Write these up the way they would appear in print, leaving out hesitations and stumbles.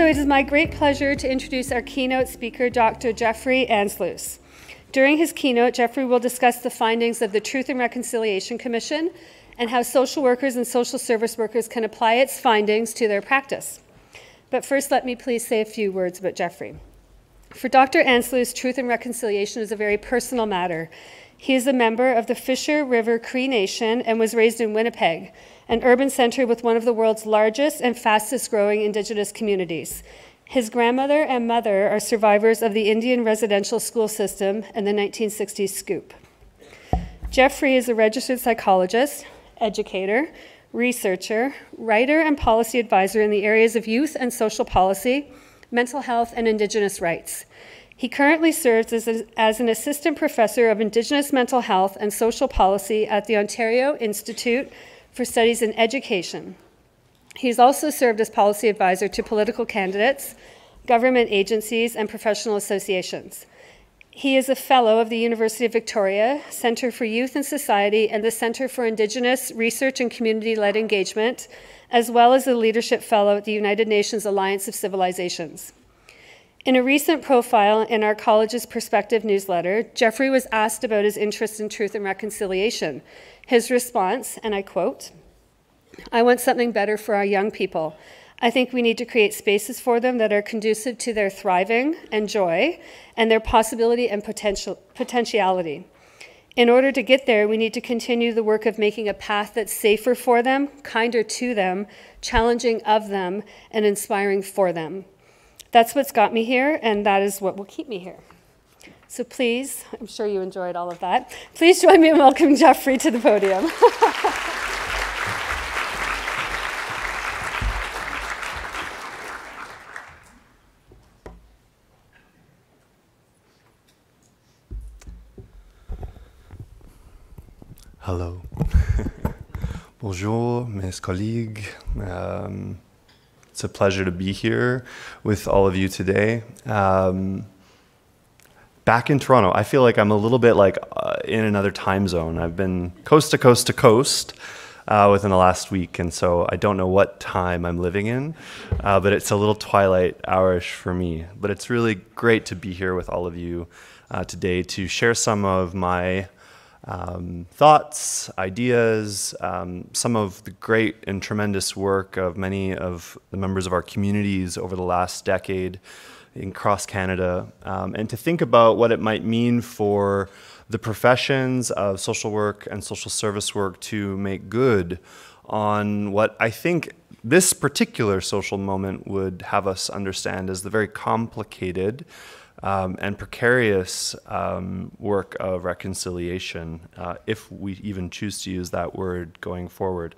So it is my great pleasure to introduce our keynote speaker, Dr. Jeffrey Ansloos. During his keynote, Jeffrey will discuss the findings of the Truth and Reconciliation Commission and how social workers and social service workers can apply its findings to their practice. But first, let me please say a few words about Jeffrey. For Dr. Ansloos, truth and reconciliation is a very personal matter. He is a member of the Fisher River Cree Nation and was raised in Winnipeg, an urban center with one of the world's largest and fastest growing Indigenous communities. His grandmother and mother are survivors of the Indian residential school system and the 1960s scoop. Jeffrey is a registered psychologist, educator, researcher, writer, and policy advisor in the areas of youth and social policy, mental health, and Indigenous rights. He currently serves as an assistant professor of Indigenous mental health and social policy at the Ontario Institute for Studies in Education. He's also served as policy advisor to political candidates, government agencies, and professional associations. He is a fellow of the University of Victoria, Centre for Youth and Society, and the Centre for Indigenous Research and Community-Led Engagement, as well as a leadership fellow at the United Nations Alliance of Civilizations. In a recent profile in our college's Perspective newsletter, Jeffrey was asked about his interest in truth and reconciliation. His response, and I quote, "I want something better for our young people. I think we need to create spaces for them that are conducive to their thriving and joy and their possibility and potentiality. In order to get there, we need to continue the work of making a path that's safer for them, kinder to them, challenging of them, and inspiring for them. That's what's got me here, and that is what will keep me here." So please, I'm sure you enjoyed all of that. Please join me in welcoming Jeffrey to the podium. Hello. Bonjour, mes collègues. It's a pleasure to be here with all of you today. Back in Toronto, I feel like I'm a little bit like in another time zone. I've been coast to coast to coast within the last week, and so I don't know what time I'm living in, but it's a little twilight hour-ish for me. But it's really great to be here with all of you today to share some of my thoughts, ideas, some of the great and tremendous work of many of the members of our communities over the last decade across Canada, and to think about what it might mean for the professions of social work and social service work to make good on what I think this particular social moment would have us understand as the very complicated and precarious work of reconciliation, if we even choose to use that word going forward.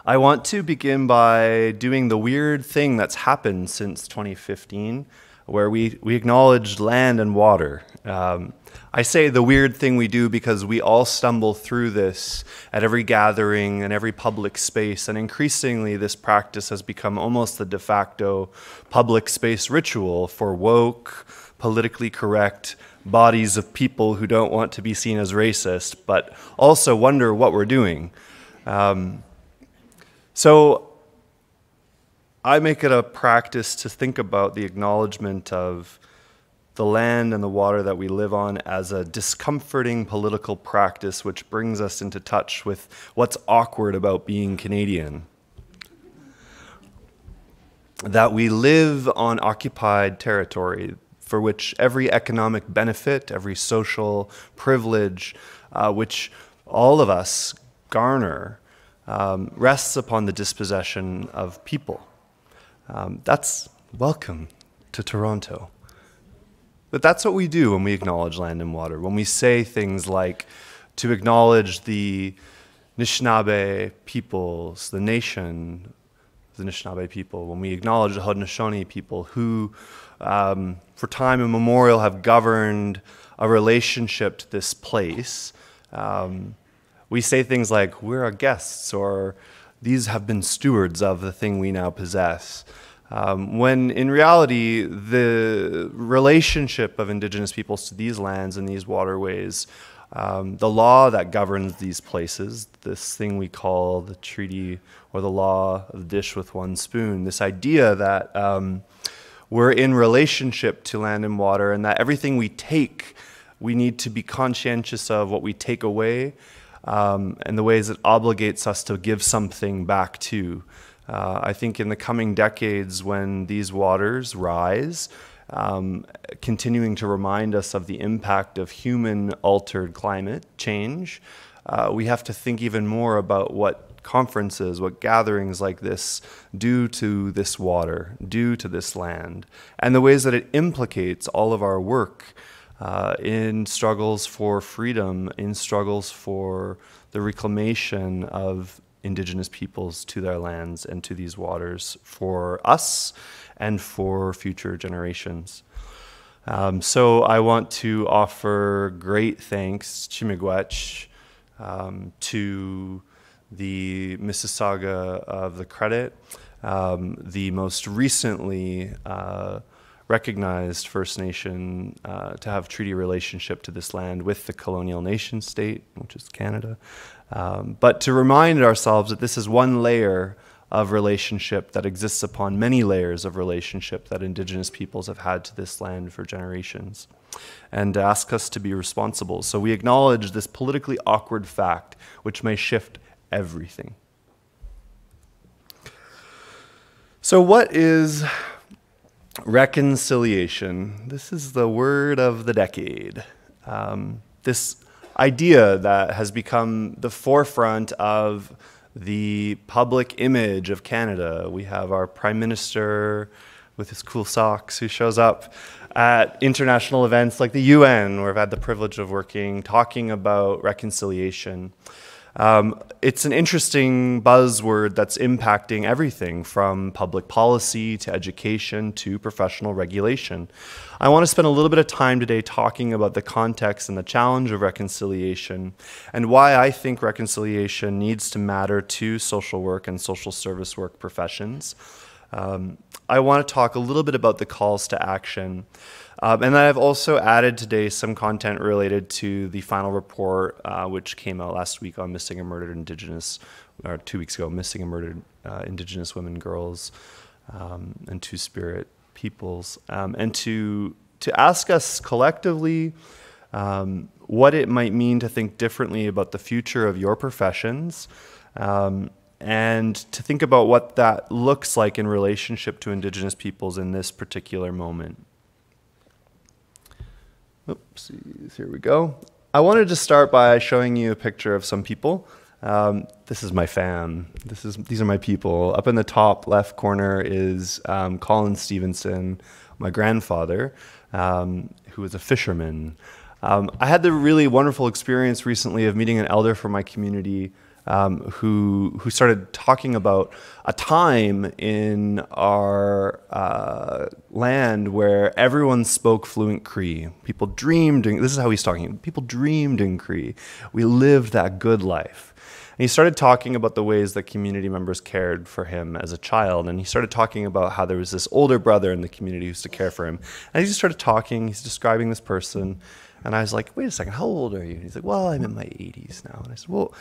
I want to begin by doing the weird thing that's happened since 2015, where we acknowledged land and water. I say the weird thing we do because we all stumble through this at every gathering and every public space, and increasingly this practice has become almost the de facto public space ritual for woke, politically correct bodies of people who don't want to be seen as racist, but also wonder what we're doing. So I make it a practice to think about the acknowledgement of the land and the water that we live on as a discomforting political practice which brings us into touch with what's awkward about being Canadian. That we live on occupied territory for which every economic benefit, every social privilege, which all of us garner, rests upon the dispossession of people. That's welcome to Toronto. But that's what we do when we acknowledge land and water. When we say things like to acknowledge the Anishinaabe peoples, the nation, the Anishinaabe people, when we acknowledge the Haudenosaunee people who, for time immemorial, have governed a relationship to this place, we say things like, we're our guests, or these have been stewards of the thing we now possess. When in reality, the relationship of Indigenous peoples to these lands and these waterways the law that governs these places, this thing we call the treaty or the law of the dish with one spoon, this idea that we're in relationship to land and water, and that everything we take, we need to be conscientious of what we take away, and the ways it obligates us to give something back to. I think in the coming decades, when these waters rise, continuing to remind us of the impact of human-altered climate change, we have to think even more about what conferences, what gatherings like this do to this water, do to this land, and the ways that it implicates all of our work in struggles for freedom, in struggles for the reclamation of Indigenous peoples to their lands and to these waters for us and for future generations. So I want to offer great thanks, Chimigwech, to the Mississauga of the Credit, the most recently recognized First Nation to have treaty relationship to this land with the colonial nation state, which is Canada. But to remind ourselves that this is one layer of relationship that exists upon many layers of relationship that Indigenous peoples have had to this land for generations, and ask us to be responsible. So we acknowledge this politically awkward fact, which may shift everything. So what is reconciliation? This is the word of the decade. This idea that has become the forefront of the public image of Canada. We have our Prime Minister with his cool socks who shows up at international events like the UN, where I've had the privilege of working, talking about reconciliation. It's an interesting buzzword that's impacting everything from public policy to education to professional regulation. I want to spend a little bit of time today talking about the context and the challenge of reconciliation and why I think reconciliation needs to matter to social work and social service work professions. I want to talk a little bit about the calls to action. And then I've also added today some content related to the final report, which came out last week on missing and murdered Indigenous, or 2 weeks ago, missing and murdered Indigenous women, girls, and Two-Spirit peoples, and to ask us collectively what it might mean to think differently about the future of your professions, and to think about what that looks like in relationship to Indigenous peoples in this particular moment. Oopsies, here we go. I wanted to start by showing you a picture of some people. This is my fam. These are my people. Up in the top left corner is Colin Stevenson, my grandfather, who was a fisherman. I had the really wonderful experience recently of meeting an elder from my community who started talking about a time in our land where everyone spoke fluent Cree. People dreamed, this is how he's talking, people dreamed in Cree. We lived that good life. And he started talking about the ways that community members cared for him as a child. And he started talking about how there was this older brother in the community who used to care for him. And he just started talking, he's describing this person. And I was like, wait a second, how old are you? And he's like, well, I'm in my 80s now. And I said, well,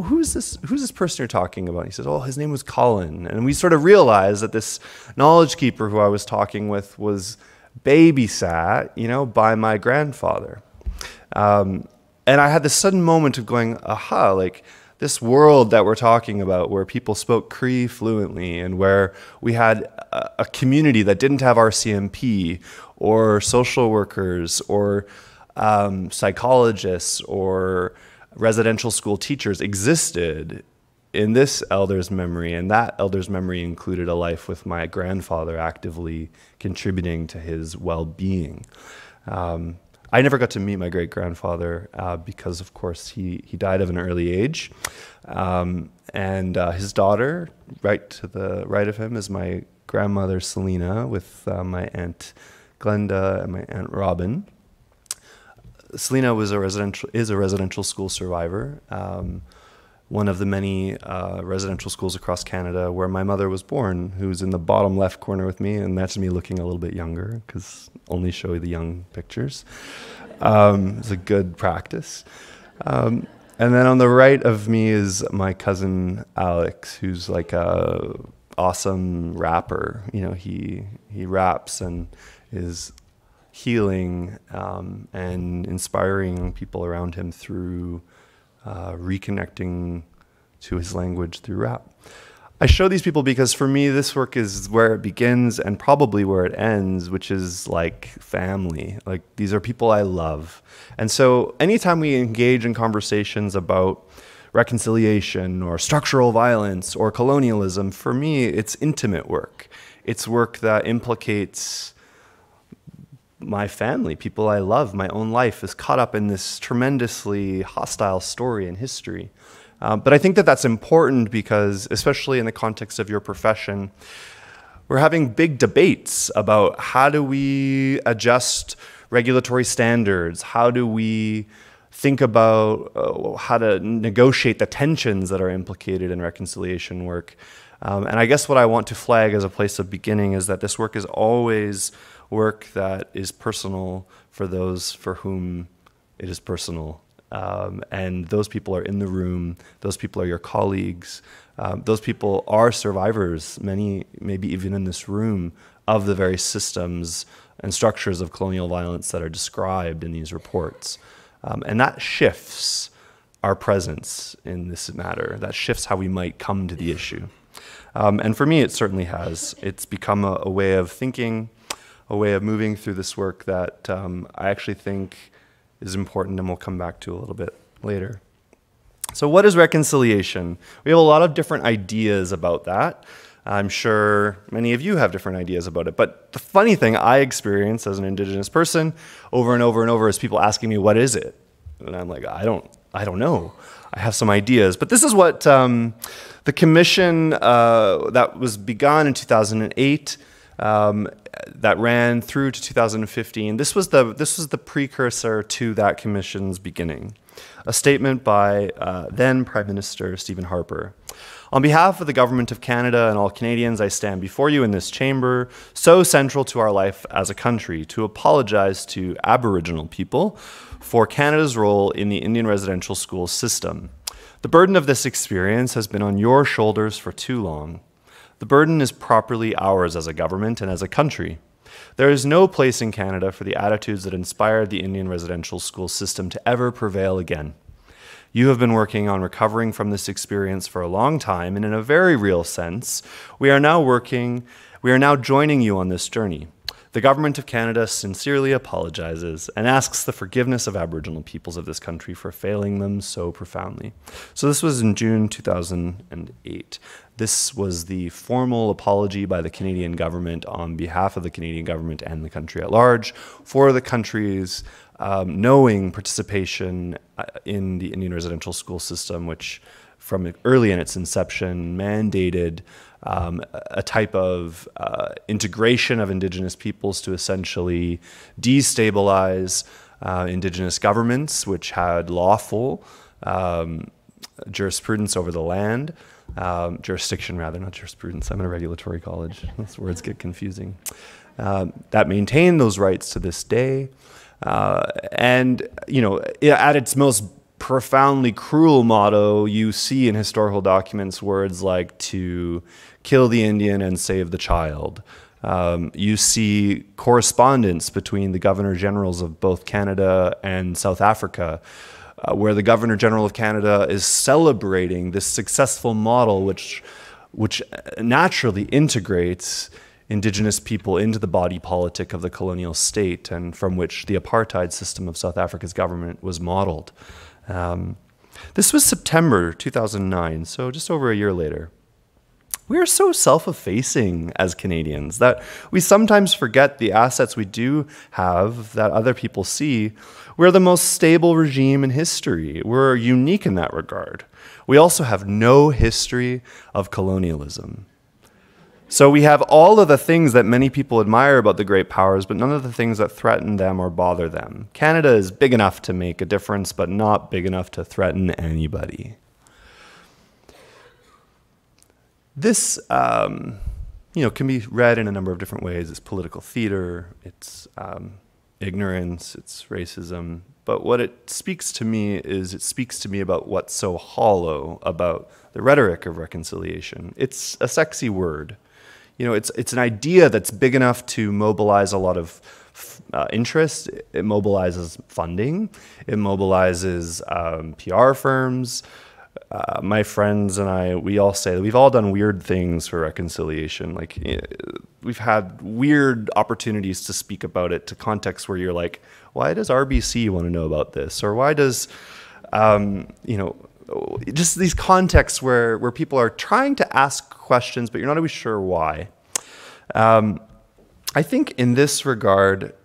who's this person you're talking about? He says, oh, his name was Colin. And we sort of realized that this knowledge keeper who I was talking with was babysat, by my grandfather. And I had this sudden moment of going, aha, like this world that we're talking about where people spoke Cree fluently and where we had a community that didn't have RCMP or social workers or psychologists or residential school teachers existed in this elder's memory, and that elder's memory included a life with my grandfather actively contributing to his well-being. I never got to meet my great-grandfather because, of course, he died of an early age. And his daughter, right to the right of him, is my grandmother, Selena, with my Aunt Glenda and my Aunt Robin. Selena is a residential school survivor, one of the many residential schools across Canada where my mother was born, who's in the bottom left corner with me, and that's me looking a little bit younger because only show you the young pictures. It's a good practice. And then on the right of me is my cousin Alex, who's like a awesome rapper. You know, he raps and is healing and inspiring people around him through reconnecting to his language through rap. I show these people because for me, this work is where it begins and probably where it ends, which is like family. Like, these are people I love. And so anytime we engage in conversations about reconciliation or structural violence or colonialism, for me, it's intimate work. It's work that implicates my family, people I love. My own life is caught up in this tremendously hostile story and history. But I think that that's important because, especially in the context of your profession, we're having big debates about how do we adjust regulatory standards, how do we think about how to negotiate the tensions that are implicated in reconciliation work. And I guess what I want to flag as a place of beginning is that this work is always work that is personal for those for whom it is personal. And those people are in the room, those people are your colleagues, those people are survivors, many maybe even in this room, of the very systems and structures of colonial violence that are described in these reports. And that shifts our presence in this matter, that shifts how we might come to the issue. And for me, it certainly has. It's become a way of thinking, a way of moving through this work that I actually think is important, and we'll come back to a little bit later. So what is reconciliation? We have a lot of different ideas about that. I'm sure many of you have different ideas about it. But the funny thing I experience as an Indigenous person over and over and over is people asking me, what is it? And I'm like, I don't know. I have some ideas. But this is what the commission that was begun in 2008 that ran through to 2015. This was the precursor to that commission's beginning. A statement by then Prime Minister Stephen Harper. On behalf of the Government of Canada and all Canadians, I stand before you in this chamber, so central to our life as a country, to apologize to Aboriginal people for Canada's role in the Indian residential school system. The burden of this experience has been on your shoulders for too long. The burden is properly ours as a government and as a country. There is no place in Canada for the attitudes that inspired the Indian residential school system to ever prevail again. You have been working on recovering from this experience for a long time, and in a very real sense, we are now joining you on this journey. The Government of Canada sincerely apologizes and asks the forgiveness of Aboriginal peoples of this country for failing them so profoundly. So this was in June 2008. This was the formal apology by the Canadian government on behalf of the Canadian government and the country at large for the country's knowing participation in the Indian residential school system, which from early in its inception mandated a type of integration of Indigenous peoples to essentially destabilize Indigenous governments, which had lawful jurisprudence over the land. Jurisdiction, rather, not jurisprudence. I'm in a regulatory college. Those words get confusing. That maintain those rights to this day. And, you know, at its most profoundly cruel motto, you see in historical documents words like to kill the Indian and save the child. You see correspondence between the Governor Generals of both Canada and South Africa, where the Governor General of Canada is celebrating this successful model which naturally integrates Indigenous people into the body politic of the colonial state, and from which the apartheid system of South Africa's government was modeled. This was September 2009, so just over a year later. We are so self-effacing as Canadians that we sometimes forget the assets we do have that other people see. We're the most stable regime in history. We're unique in that regard. We also have no history of colonialism. So we have all of the things that many people admire about the great powers, but none of the things that threaten them or bother them. Canada is big enough to make a difference, but not big enough to threaten anybody. This, can be read in a number of different ways. It's political theater. It's ignorance, it's racism. But what it speaks to me is it speaks to me about what's so hollow about the rhetoric of reconciliation. It's a sexy word. You know, it's an idea that's big enough to mobilize a lot of interest. It mobilizes funding. It mobilizes PR firms. My friends and I, we all say that we've all done weird things for reconciliation. Like, we've had weird opportunities to speak about it to contexts where you're like, why does RBC want to know about this? Or why does, you know, just these contexts where people are trying to ask questions, but you're not always sure why. I think in this regard,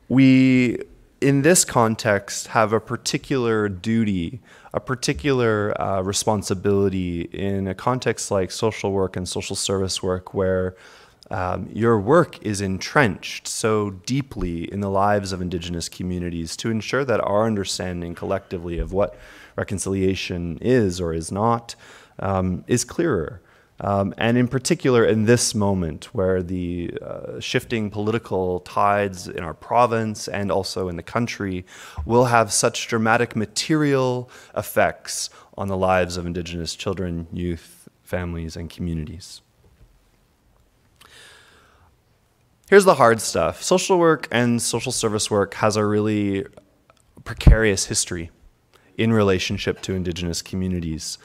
we, in this context, have a particular duty, a particular responsibility in a context like social work and social service work, where your work is entrenched so deeply in the lives of Indigenous communities, to ensure that our understanding collectively of what reconciliation is or is not is clearer. And in particular, in this moment where the shifting political tides in our province and also in the country will have such dramatic material effects on the lives of Indigenous children, youth, families, and communities. Here's the hard stuff. Social work and social service work has a really precarious history in relationship to Indigenous communities.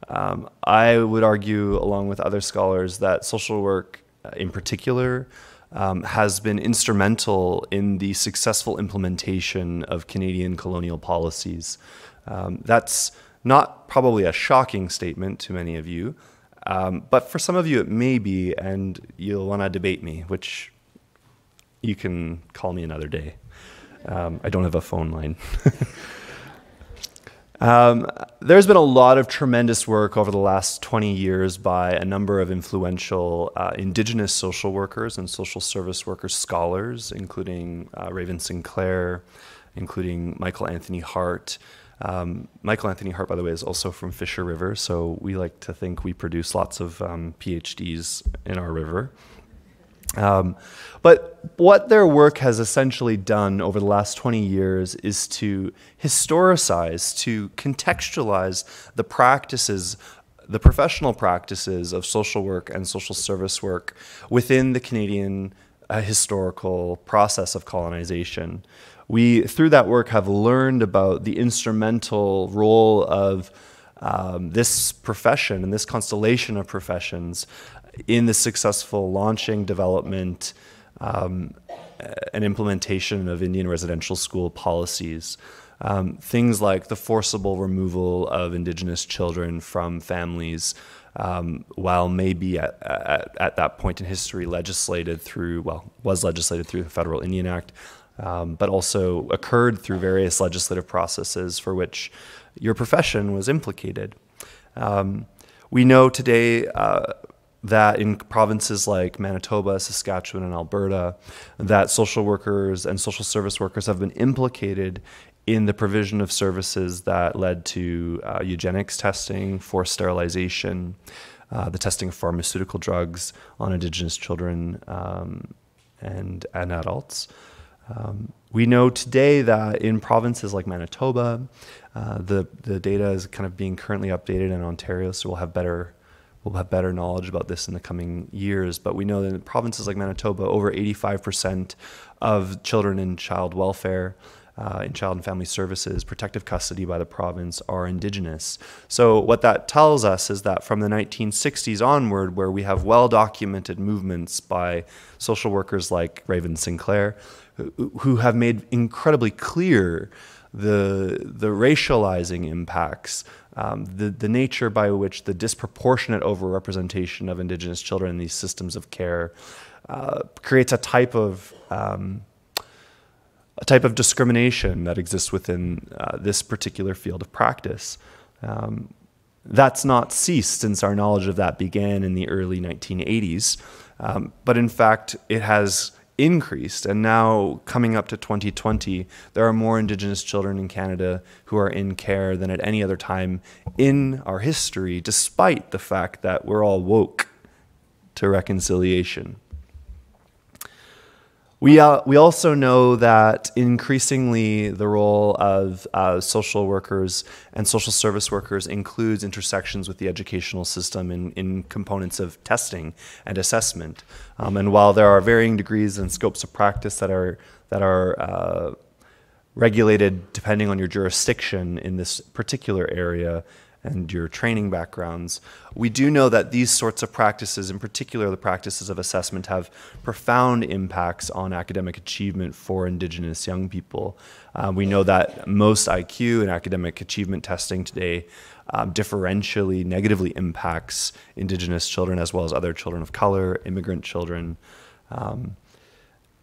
I would argue, along with other scholars, that social work in particular has been instrumental in the successful implementation of Canadian colonial policies. That's not probably a shocking statement to many of you, but for some of you it may be, and you'll want to debate me, which you can call me another day. I don't have a phone line. There's been a lot of tremendous work over the last 20 years by a number of influential Indigenous social workers and social service workers scholars, including Raven Sinclair, including Michael Anthony Hart. Michael Anthony Hart, by the way, is also from Fisher River, so we like to think we produce lots of PhDs in our river. But what their work has essentially done over the last 20 years is to historicize, to contextualize the practices, the professional practices of social work and social service work within the Canadian historical process of colonization. We, through that work, have learned about the instrumental role of this profession and this constellation of professions in the successful launching, development, and implementation of Indian residential school policies. Things like the forcible removal of Indigenous children from families, while maybe at that point in history legislated through, well, was legislated through the Federal Indian Act, but also occurred through various legislative processes for which your profession was implicated. We know today that in provinces like Manitoba, Saskatchewan, and Alberta, that social workers and social service workers have been implicated in the provision of services that led to eugenics testing, forced sterilization, the testing of pharmaceutical drugs on Indigenous children and adults. We know today that in provinces like Manitoba, the data is kind of being currently updated in Ontario, so we'll have better knowledge about this in the coming years. But we know that in provinces like Manitoba, over 85% of children in child welfare, in child and family services, protective custody by the province, are Indigenous. So what that tells us is that from the 1960s onward, where we have well-documented movements by social workers like Raven Sinclair, who have made incredibly clear the racializing impacts, the nature by which the disproportionate overrepresentation of Indigenous children in these systems of care creates a type of discrimination that exists within this particular field of practice. That's not ceased since our knowledge of that began in the early 1980s, but in fact it has increased, and now coming up to 2020, there are more Indigenous children in Canada who are in care than at any other time in our history, despite the fact that we're all woke to reconciliation. We also know that increasingly the role of social workers and social service workers includes intersections with the educational system in components of testing and assessment. And while there are varying degrees and scopes of practice that are regulated depending on your jurisdiction in this particular area and your training backgrounds, we do know that these sorts of practices, in particular the practices of assessment, have profound impacts on academic achievement for Indigenous young people. We know that most IQ and academic achievement testing today differentially negatively impacts Indigenous children as well as other children of color, immigrant children.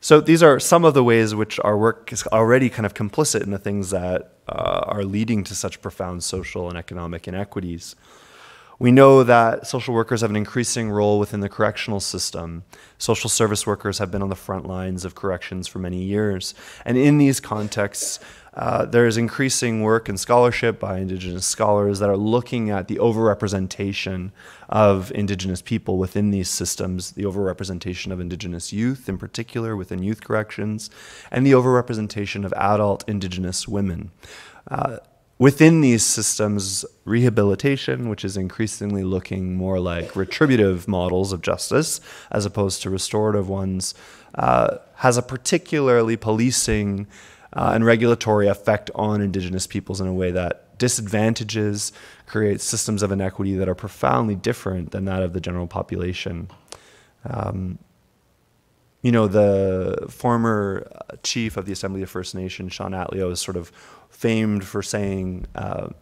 So these are some of the ways which our work is already kind of complicit in the things that are leading to such profound social and economic inequities. We know that social workers have an increasing role within the correctional system. Social service workers have been on the front lines of corrections for many years. And in these contexts, there is increasing work and scholarship by Indigenous scholars that are looking at the overrepresentation of Indigenous people within these systems, the overrepresentation of Indigenous youth in particular within youth corrections, and the overrepresentation of adult Indigenous women. Within these systems, rehabilitation, which is increasingly looking more like retributive models of justice as opposed to restorative ones, has a particularly policing and regulatory effect on Indigenous peoples in a way that disadvantages, creates systems of inequity that are profoundly different than that of the general population. You know, the former chief of the Assembly of First Nations, Sean Atleo, is sort of famed for saying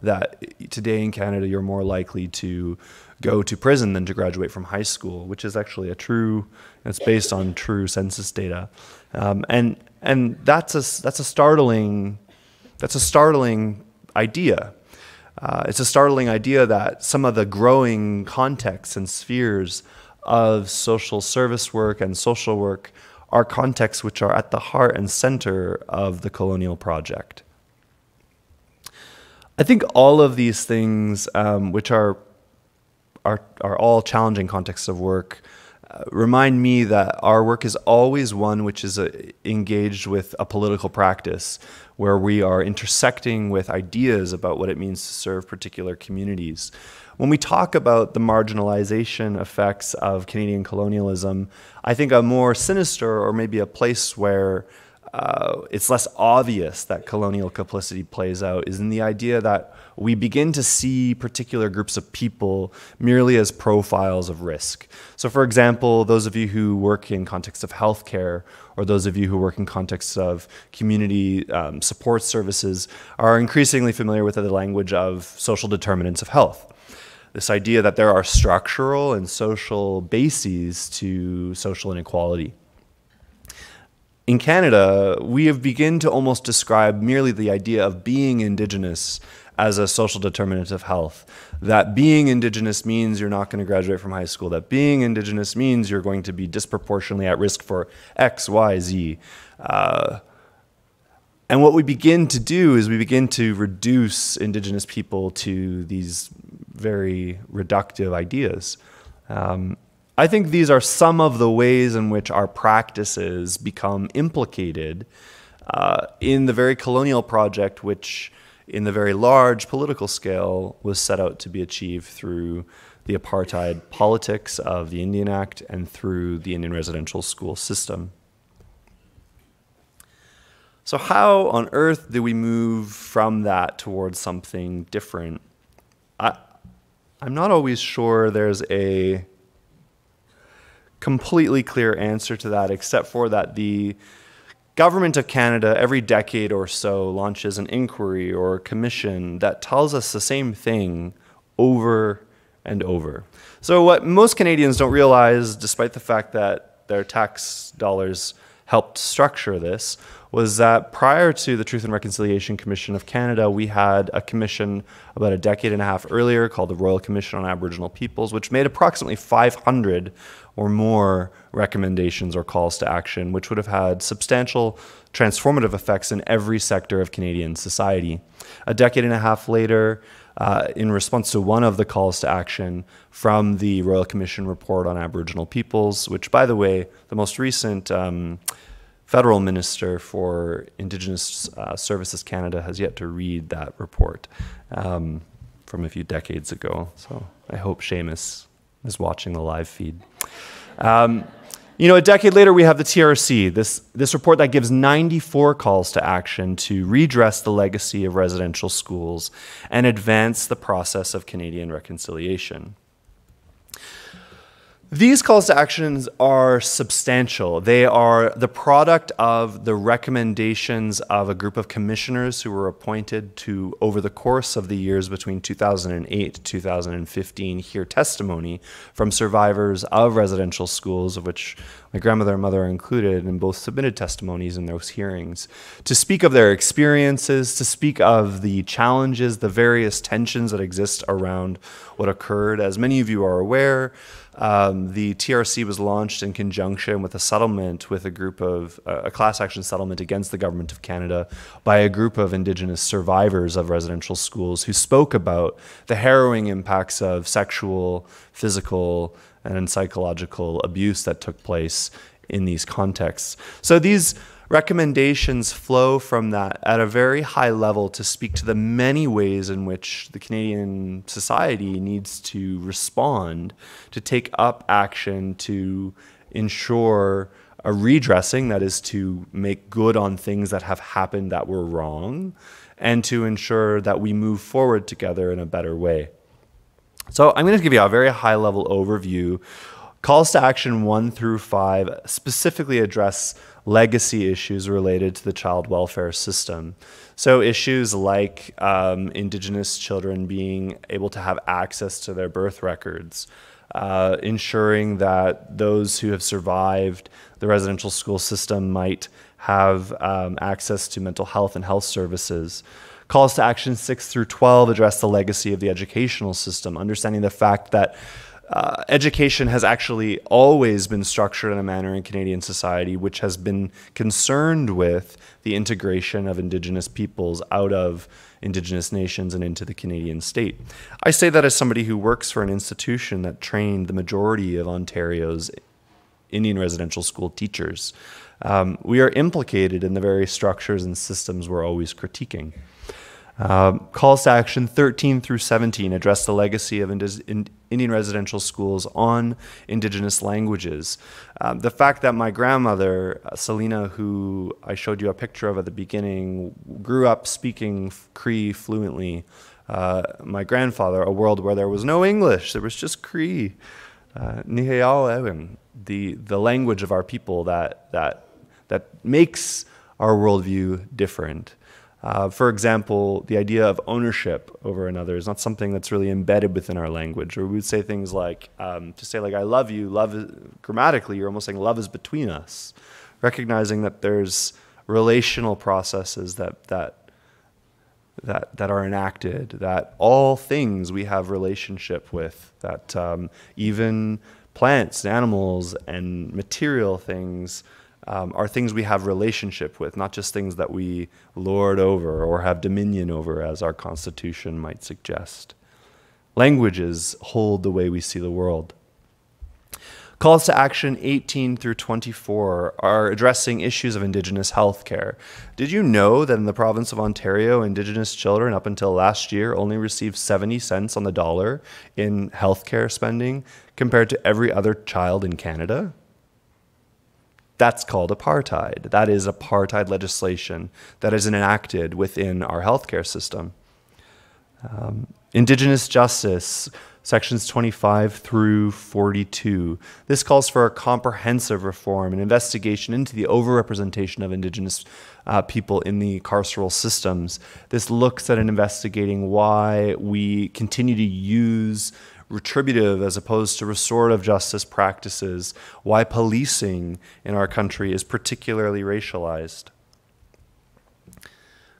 that today in Canada you're more likely to go to prison than to graduate from high school, which is actually it's based on true census data. And that's a startling idea. It's a startling idea that some of the growing contexts and spheres of social service work and social work are contexts which are at the heart and center of the colonial project. I think all of these things, which are all challenging contexts of work, remind me that our work is always one which is engaged with a political practice where we are intersecting with ideas about what it means to serve particular communities. When we talk about the marginalization effects of Canadian colonialism, I think a more sinister, or maybe a place where it's less obvious that colonial complicity plays out, is in the idea that we begin to see particular groups of people merely as profiles of risk. So for example, those of you who work in context of healthcare, or those of you who work in contexts of community support services, are increasingly familiar with the language of social determinants of health. This idea that there are structural and social bases to social inequality. In Canada, we have begun to almost describe merely the idea of being Indigenous as a social determinant of health. That being Indigenous means you're not going to graduate from high school. That being Indigenous means you're going to be disproportionately at risk for X, Y, Z. And what we begin to do is we begin to reduce Indigenous people to these very reductive ideas. I think these are some of the ways in which our practices become implicated in the very colonial project, which in the very large political scale was set out to be achieved through the apartheid politics of the Indian Act and through the Indian residential school system. So how on earth do we move from that towards something different? I'm not always sure there's a completely clear answer to that, except for that the Government of Canada every decade or so launches an inquiry or a commission that tells us the same thing over and over. So what most Canadians don't realize, despite the fact that their tax dollars helped structure this, was that prior to the Truth and Reconciliation Commission of Canada, we had a commission about a decade and a half earlier called the Royal Commission on Aboriginal Peoples, which made approximately 500 or more recommendations or calls to action, which would have had substantial transformative effects in every sector of Canadian society. A decade and a half later, in response to one of the calls to action from the Royal Commission report on Aboriginal Peoples, which, by the way, the most recent federal minister for Indigenous Services Canada has yet to read that report from a few decades ago. So I hope Seamus is watching the live feed. A decade later, we have the TRC, this report that gives 94 calls to action to redress the legacy of residential schools and advance the process of Canadian reconciliation. These calls to actions are substantial. They are the product of the recommendations of a group of commissioners who were appointed to, over the course of the years between 2008 to 2015, hear testimony from survivors of residential schools, of which my grandmother and mother are included, and both submitted testimonies in those hearings, to speak of their experiences, to speak of the challenges, the various tensions that exist around what occurred. As many of you are aware, the TRC was launched in conjunction with a settlement with a class action settlement against the Government of Canada by a group of Indigenous survivors of residential schools who spoke about the harrowing impacts of sexual, physical, and psychological abuse that took place in these contexts. So these recommendations flow from that at a very high level to speak to the many ways in which the Canadian society needs to respond, to take up action to ensure a redressing, that is to make good on things that have happened that were wrong, and to ensure that we move forward together in a better way. So I'm going to give you a very high-level overview. Calls to action 1 through 5 specifically address legacy issues related to the child welfare system. So issues like Indigenous children being able to have access to their birth records, ensuring that those who have survived the residential school system might have access to mental health and health services. Calls to action 6 through 12 address the legacy of the educational system, understanding the fact that education has actually always been structured in a manner in Canadian society which has been concerned with the integration of Indigenous peoples out of Indigenous nations and into the Canadian state. I say that as somebody who works for an institution that trained the majority of Ontario's Indian residential school teachers. We are implicated in the very structures and systems we're always critiquing. Calls to action 13 through 17 address the legacy of Indian residential schools on Indigenous languages. The fact that my grandmother, Selena, who I showed you a picture of at the beginning, grew up speaking Cree fluently. My grandfather, a world where there was no English, there was just Cree. The language of our people that makes our worldview different. For example, the idea of ownership over another is not something that's really embedded within our language. Or we would say things like, to say like, I love you, love is, grammatically, you're almost saying love is between us. Recognizing that there's relational processes that are enacted, that all things we have relationship with, that even plants, animals, and material things are things we have relationship with, not just things that we lord over or have dominion over, as our Constitution might suggest. Languages hold the way we see the world. Calls to action 18 through 24 are addressing issues of Indigenous healthcare. Did you know that in the province of Ontario, Indigenous children up until last year only received 70 cents on the dollar in healthcare spending compared to every other child in Canada? That's called apartheid. That is apartheid legislation that is enacted within our healthcare system. Indigenous justice, sections 25 through 42. This calls for a comprehensive reform, an investigation into the overrepresentation of Indigenous people in the carceral systems. This looks at investigating why we continue to use retributive as opposed to restorative justice practices, why policing in our country is particularly racialized.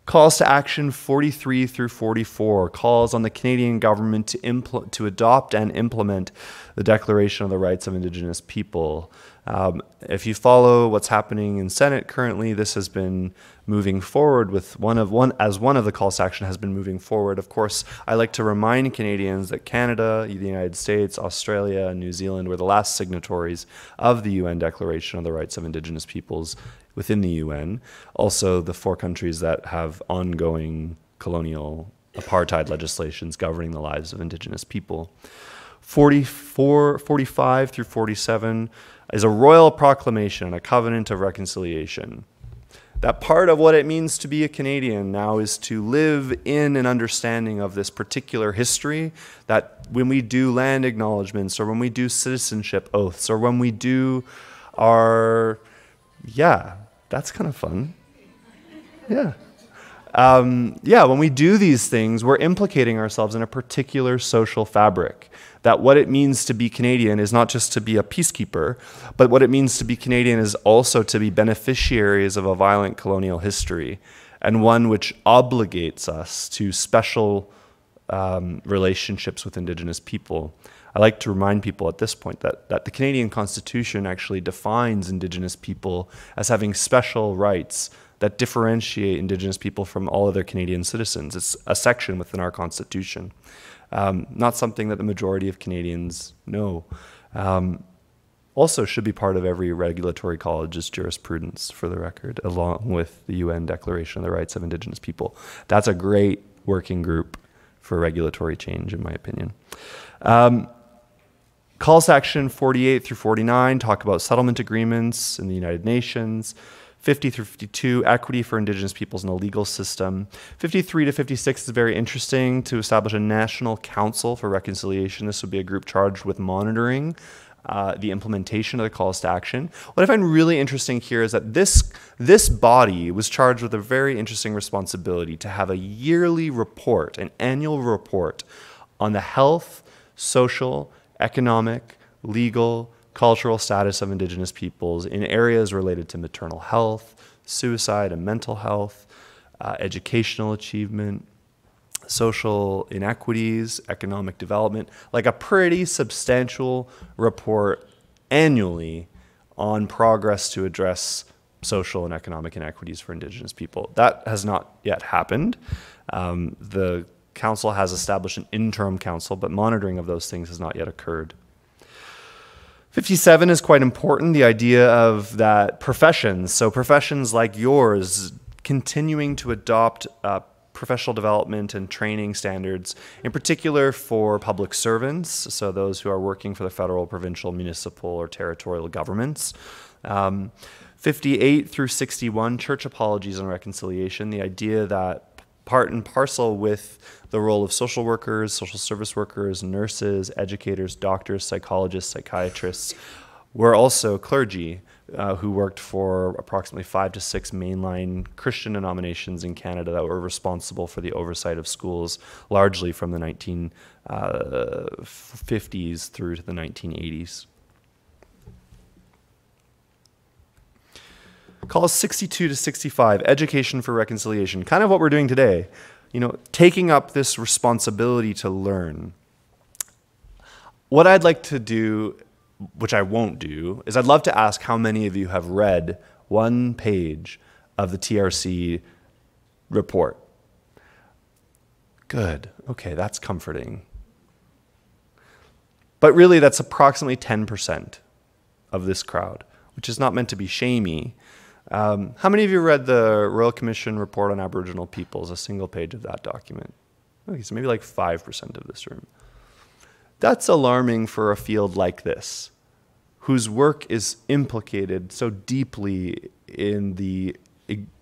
Calls to action 43 through 44 calls on the Canadian government to adopt and implement the Declaration of the Rights of Indigenous People. If you follow what's happening in Senate currently, this has been moving forward with one of the calls to action has been moving forward. Of course, I like to remind Canadians that Canada, the United States, Australia, and New Zealand were the last signatories of the UN Declaration on the Rights of Indigenous Peoples within the UN. Also, the 4 countries that have ongoing colonial apartheid legislations governing the lives of Indigenous people. 45 through 47 is a royal proclamation and a covenant of reconciliation. That part of what it means to be a Canadian now is to live in an understanding of this particular history, that when we do land acknowledgements or when we do citizenship oaths or when we do our, that's kind of fun. When we do these things, we're implicating ourselves in a particular social fabric. That what it means to be Canadian is not just to be a peacekeeper, but what it means to be Canadian is also to be beneficiaries of a violent colonial history, and one which obligates us to special relationships with Indigenous people. I like to remind people at this point that the Canadian Constitution actually defines Indigenous people as having special rights that differentiate Indigenous people from all other Canadian citizens. It's a section within our Constitution. Not something that the majority of Canadians know. Also should be part of every regulatory college's jurisprudence, for the record, along with the UN Declaration of the Rights of Indigenous People. That's a great working group for regulatory change, in my opinion. Calls to action 48 through 49 talk about settlement agreements in the United Nations. 50 through 52, equity for Indigenous peoples in the legal system. 53 to 56 is very interesting, to establish a National Council for Reconciliation. This would be a group charged with monitoring the implementation of the calls to action. What I find really interesting here is that this body was charged with a very interesting responsibility to have a yearly report, an annual report on the health, social, economic, legal, cultural status of Indigenous peoples in areas related to maternal health, suicide and mental health, educational achievement, social inequities, economic development, like a pretty substantial report annually on progress to address social and economic inequities for Indigenous people. That has not yet happened. The council has established an interim council, but monitoring of those things has not yet occurred. 57 is quite important, the idea of that professions, so professions like yours, continuing to adopt professional development and training standards, in particular for public servants, so those who are working for the federal, provincial, municipal, or territorial governments. 58 through 61, church apologies and reconciliation, the idea that part and parcel with the role of social workers, social service workers, nurses, educators, doctors, psychologists, psychiatrists, were also clergy who worked for approximately 5 to 6 mainline Christian denominations in Canada that were responsible for the oversight of schools, largely from the 1950s through to the 1980s. Calls 62 to 65, education for reconciliation, kind of what we're doing today. You know, taking up this responsibility to learn. What I'd like to do, which I won't do, is I'd love to ask how many of you have read one page of the TRC report. Good. Okay, that's comforting. But really, that's approximately 10% of this crowd, which is not meant to be shamey. How many of you read the Royal Commission report on Aboriginal peoples, a single page of that document? Okay, so maybe like 5% of this room. That's alarming for a field like this, whose work is implicated so deeply in the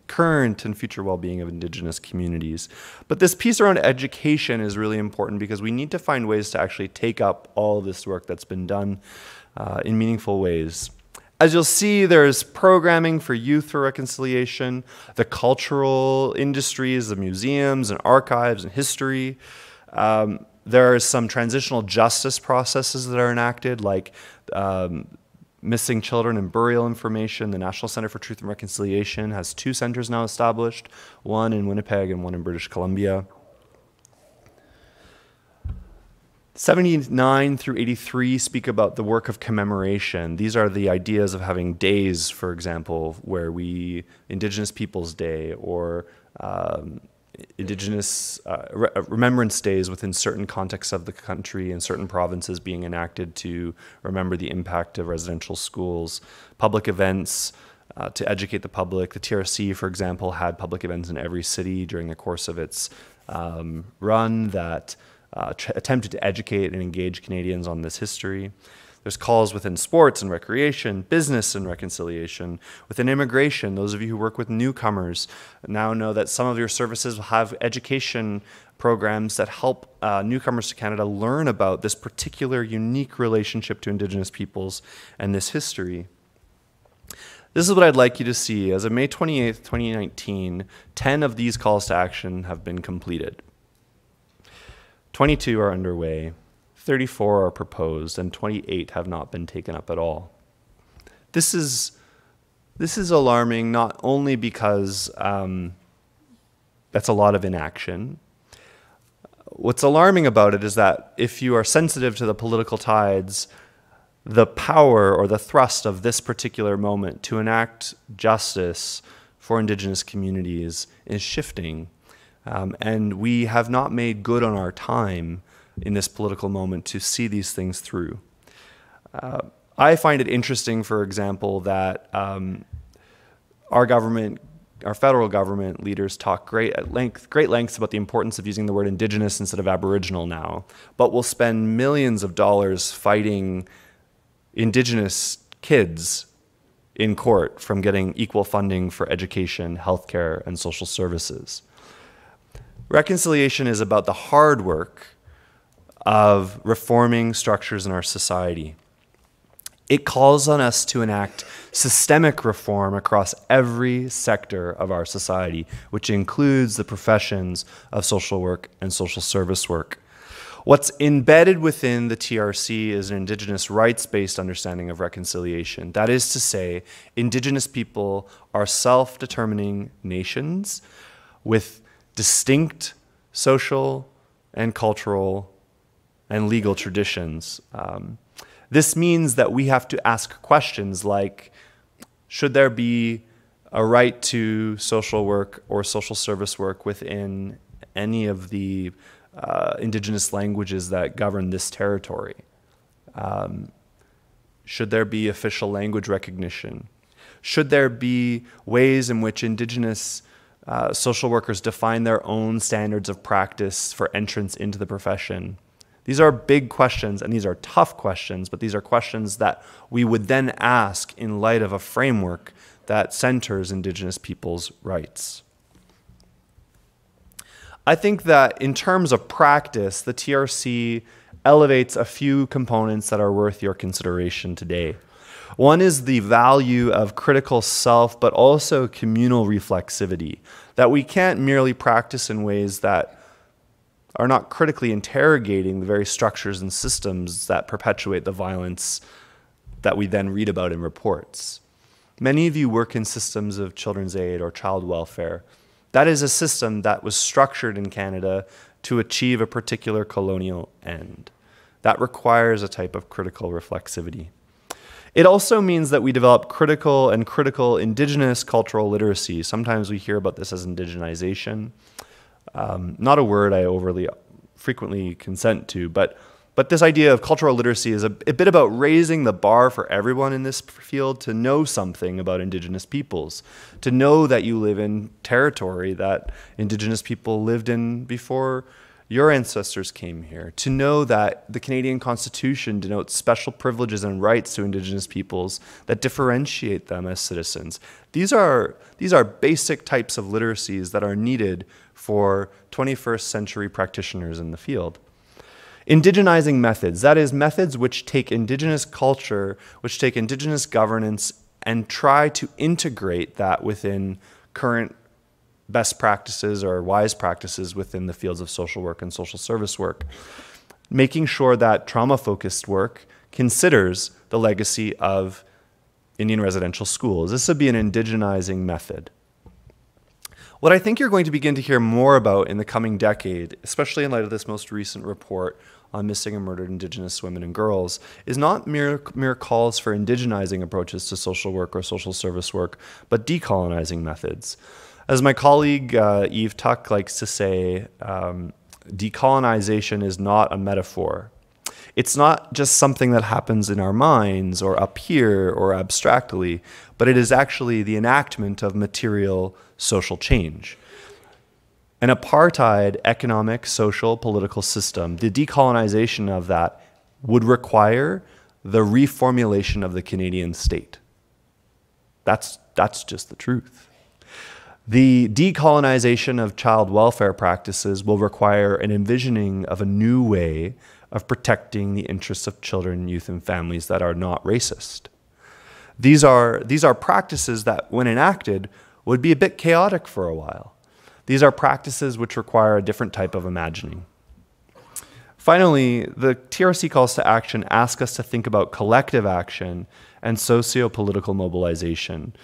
current and future well-being of Indigenous communities. But this piece around education is really important because we need to find ways to actually take up all this work that's been done in meaningful ways. As you'll see, there's programming for youth for reconciliation, the cultural industries, the museums and archives and history. There are some transitional justice processes that are enacted, like missing children and burial information. The National Center for Truth and Reconciliation has 2 centers now established, one in Winnipeg and one in British Columbia. 79 through 83 speak about the work of commemoration. These are the ideas of having days, for example, where Indigenous Peoples Day or Indigenous remembrance days within certain contexts of the country and certain provinces being enacted to remember the impact of residential schools, public events to educate the public. The TRC, for example, had public events in every city during the course of its run that attempted to educate and engage Canadians on this history. There's calls within sports and recreation, business and reconciliation. Within immigration, those of you who work with newcomers now know that some of your services will have education programs that help newcomers to Canada learn about this particular unique relationship to Indigenous peoples and this history. This is what I'd like you to see. As of May 28th, 2019, 10 of these calls to action have been completed. 22 are underway. 34 are proposed, and 28 have not been taken up at all. This is alarming, not only because that's a lot of inaction. What's alarming about it is that if you are sensitive to the political tides, the power or the thrust of this particular moment to enact justice for Indigenous communities is shifting. And we have not made good on our time in this political moment to see these things through. I find it interesting, for example, that our federal government leaders talk great lengths about the importance of using the word Indigenous instead of Aboriginal now, but will spend millions of dollars fighting Indigenous kids in court from getting equal funding for education, healthcare, and social services. Reconciliation is about the hard work of reforming structures in our society. It calls on us to enact systemic reform across every sector of our society, which includes the professions of social work and social service work. What's embedded within the TRC is an Indigenous rights-based understanding of reconciliation. That is to say, Indigenous people are self-determining nations with distinct social and cultural and legal traditions. This means that we have to ask questions like, should there be a right to social work or social service work within any of the Indigenous languages that govern this territory? Should there be official language recognition? Should there be ways in which Indigenous social workers define their own standards of practice for entrance into the profession? These are big questions, and these are tough questions, but these are questions that we would then ask in light of a framework that centers Indigenous people's rights. I think that in terms of practice, the TRC elevates a few components that are worth your consideration today. One is the value of critical self, but also communal reflexivity, that we can't merely practice in ways that are not critically interrogating the very structures and systems that perpetuate the violence that we then read about in reports. Many of you work in systems of children's aid or child welfare. That is a system that was structured in Canada to achieve a particular colonial end. That requires a type of critical reflexivity. It also means that we develop critical Indigenous cultural literacy. Sometimes we hear about this as indigenization. Not a word I overly frequently consent to, but this idea of cultural literacy is a bit about raising the bar for everyone in this field to know something about Indigenous peoples, to know that you live in territory that Indigenous people lived in before your ancestors came here, to know that the Canadian Constitution denotes special privileges and rights to Indigenous peoples that differentiate them as citizens. These are basic types of literacies that are needed for 21st century practitioners in the field. Indigenizing methods, that is, methods which take Indigenous culture, which take Indigenous governance, and try to integrate that within current best practices or wise practices within the fields of social work and social service work. Making sure that trauma-focused work considers the legacy of Indian residential schools. This would be an indigenizing method. What I think you're going to begin to hear more about in the coming decade, especially in light of this most recent report on missing and murdered Indigenous women and girls is not mere calls for indigenizing approaches to social work or social service work, but decolonizing methods. As my colleague Eve Tuck likes to say, decolonization is not a metaphor. It's not just something that happens in our minds or up here or abstractly, but it is actually the enactment of material social change. An apartheid economic, social, political system, the decolonization of that would require the reformulation of the Canadian state. That's just the truth. The decolonization of child welfare practices will require an envisioning of a new way of protecting the interests of children, youth, and families that are not racist. These are practices that, when enacted, would be a bit chaotic for a while. These are practices which require a different type of imagining. Finally, the TRC calls to action ask us to think about collective action and socio-political mobilization,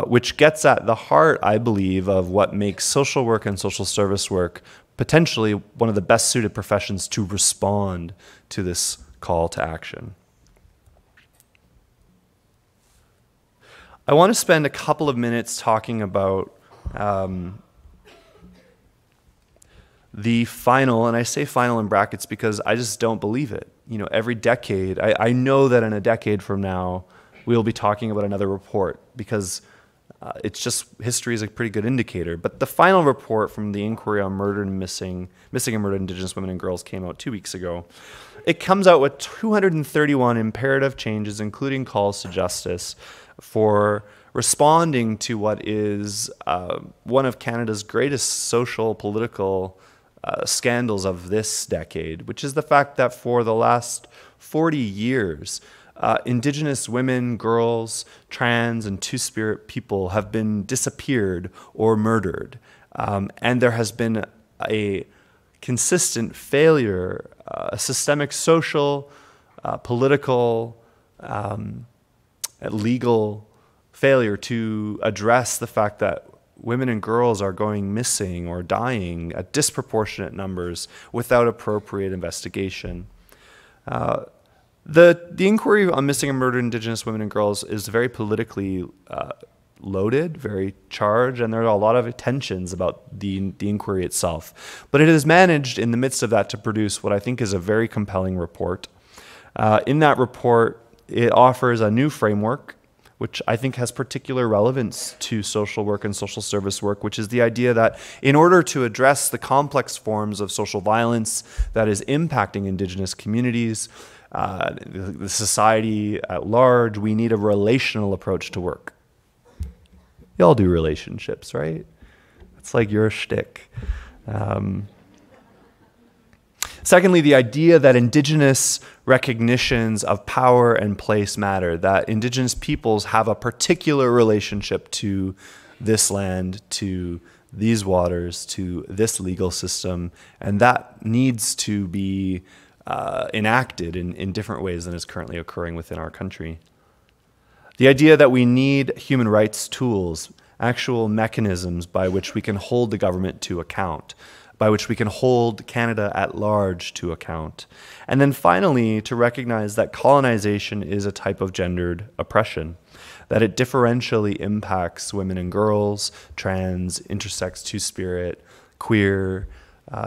which gets at the heart, I believe, of what makes social work and social service work potentially one of the best suited professions to respond to this call to action. I want to spend a couple of minutes talking about the final, and I say final in brackets because I just don't believe it. You know, every decade, I know that in a decade from now, we'll be talking about another report because it's just, history is a pretty good indicator. But the final report from the inquiry on murdered and missing and murdered Indigenous women and girls came out 2 weeks ago. It comes out with 231 imperative changes, including calls to justice for responding to what is one of Canada's greatest social, political scandals of this decade, which is the fact that for the last 40 years, Indigenous women, girls, trans, and two-spirit people have been disappeared or murdered. And there has been a consistent failure, a systemic social, political, legal failure to address the fact that women and girls are going missing or dying at disproportionate numbers without appropriate investigation. The inquiry on missing and murdered Indigenous women and girls is very politically loaded, very charged, and there are a lot of tensions about the inquiry itself. But it is managed in the midst of that to produce what I think is a very compelling report. In that report, it offers a new framework, which I think has particular relevance to social work and social service work, which is the idea that in order to address the complex forms of social violence that is impacting Indigenous communities, the society at large, we need a relational approach to work. Y'all do relationships, right? It's like your shtick. Secondly, the idea that Indigenous recognitions of power and place matter, that Indigenous peoples have a particular relationship to this land, to these waters, to this legal system, and that needs to be enacted in different ways than is currently occurring within our country. The idea that we need human rights tools, actual mechanisms by which we can hold the government to account, by which we can hold Canada at large to account. And then finally, to recognize that colonization is a type of gendered oppression, that it differentially impacts women and girls, trans, intersex, two-spirit, queer,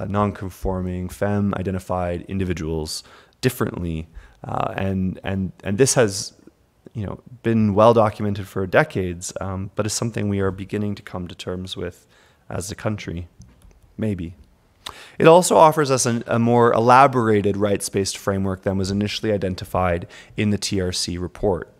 non-conforming, femme-identified individuals differently. And this has been well documented for decades, but is something we are beginning to come to terms with as a country. Maybe. It also offers us a more elaborated rights-based framework than was initially identified in the TRC report.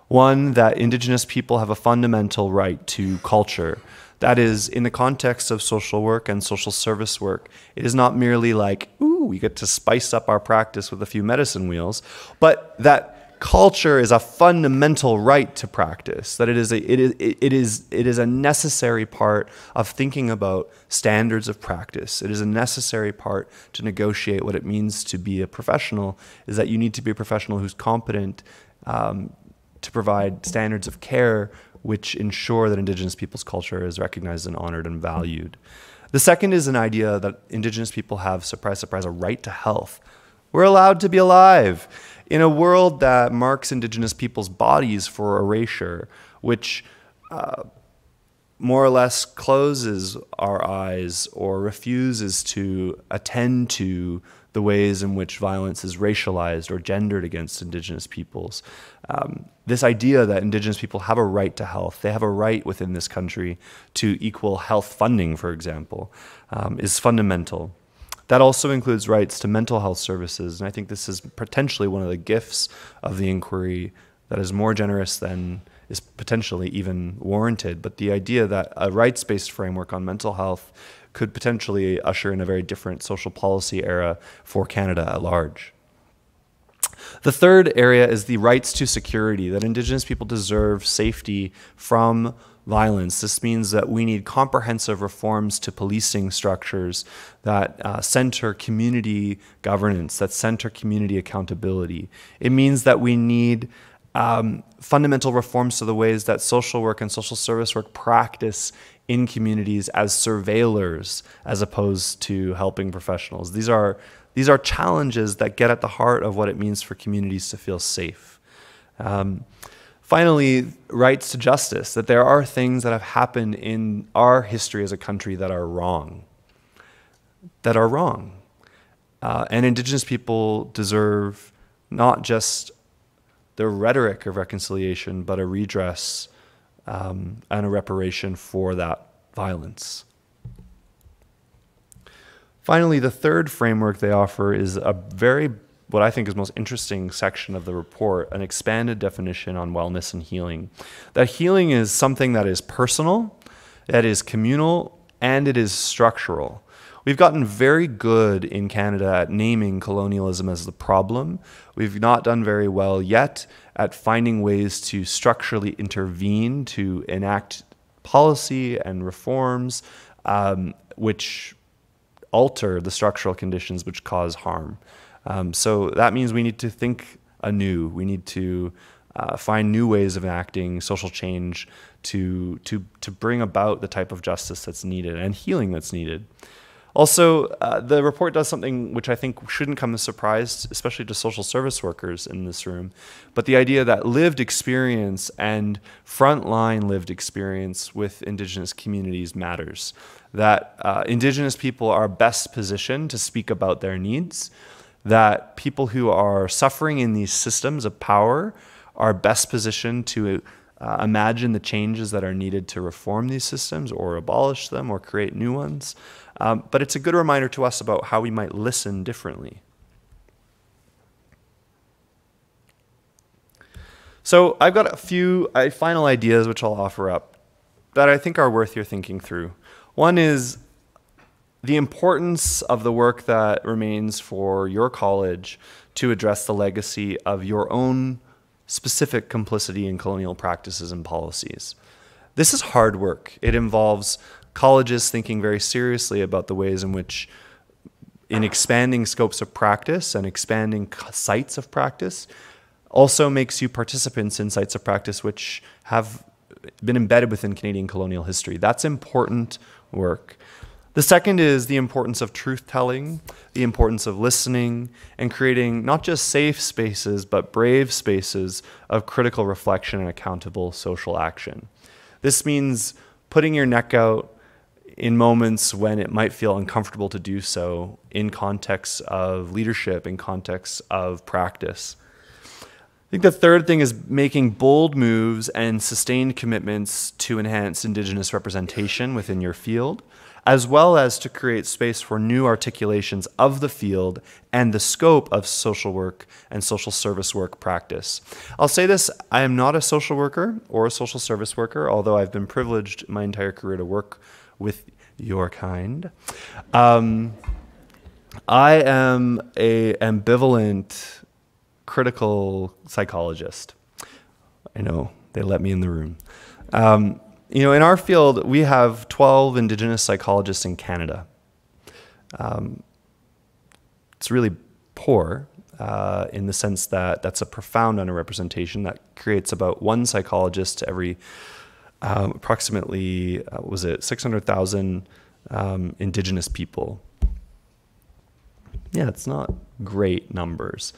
One, that Indigenous people have a fundamental right to culture. That is, in the context of social work and social service work, it is not merely like, ooh, we get to spice up our practice with a few medicine wheels, but that culture is a fundamental right to practice, that it is a necessary part of thinking about standards of practice. It is a necessary part to negotiate what it means to be a professional, is that you need to be a professional who's competent to provide standards of care which ensure that Indigenous people's culture is recognized and honored and valued. The second is an idea that Indigenous people have, surprise, surprise, a right to health. We're allowed to be alive in a world that marks Indigenous people's bodies for erasure, which more or less closes our eyes or refuses to attend to the ways in which violence is racialized or gendered against Indigenous peoples. This idea that Indigenous people have a right to health, they have a right within this country to equal health funding, for example, is fundamental. That also includes rights to mental health services, and I think this is potentially one of the gifts of the inquiry that is more generous than is potentially even warranted. But the idea that a rights-based framework on mental health could potentially usher in a very different social policy era for Canada at large. The third area is the rights to security, that Indigenous people deserve safety from violence. This means that we need comprehensive reforms to policing structures that center community governance, that center community accountability. It means that we need fundamental reforms to the ways that social work and social service work practice in communities as surveillors as opposed to helping professionals. These are challenges that get at the heart of what it means for communities to feel safe. Finally, rights to justice, that there are things that have happened in our history as a country that are wrong. And Indigenous people deserve not just the rhetoric of reconciliation, but a redress and a reparation for that violence. Finally, the third framework they offer is a very, what I think is most interesting section of the report, an expanded definition on wellness and healing. That healing is something that is personal, that is communal, and it is structural. We've gotten very good in Canada at naming colonialism as the problem. We've not done very well yet at finding ways to structurally intervene, to enact policy and reforms which alter the structural conditions which cause harm. So that means we need to think anew. We need to find new ways of enacting social change to bring about the type of justice that's needed and healing that's needed. Also, the report does something which I think shouldn't come as a surprise, especially to social service workers in this room, but the idea that lived experience and frontline lived experience with Indigenous communities matters. That Indigenous people are best positioned to speak about their needs, that people who are suffering in these systems of power are best positioned to imagine the changes that are needed to reform these systems or abolish them or create new ones. But it's a good reminder to us about how we might listen differently. So I've got a few final ideas which I'll offer up that I think are worth your thinking through. One is the importance of the work that remains for your college to address the legacy of your own specific complicity in colonial practices and policies. This is hard work. It involves colleges thinking very seriously about the ways in which, in expanding scopes of practice and expanding sites of practice, also makes you participants in sites of practice which have been embedded within Canadian colonial history. That's important work. The second is the importance of truth-telling, the importance of listening, and creating not just safe spaces, but brave spaces of critical reflection and accountable social action. This means putting your neck out in moments when it might feel uncomfortable to do so in context of leadership, in context of practice. I think the third thing is making bold moves and sustained commitments to enhance Indigenous representation within your field, as well as to create space for new articulations of the field and the scope of social work and social service work practice. I'll say this, I am not a social worker or a social service worker, although I've been privileged my entire career to work with your kind. I am an ambivalent, critical psychologist. I know, they let me in the room. You know, in our field, we have 12 Indigenous psychologists in Canada. It's really poor in the sense that that's a profound underrepresentation that creates about one psychologist to every approximately, 600,000 Indigenous people. Yeah, it's not great numbers.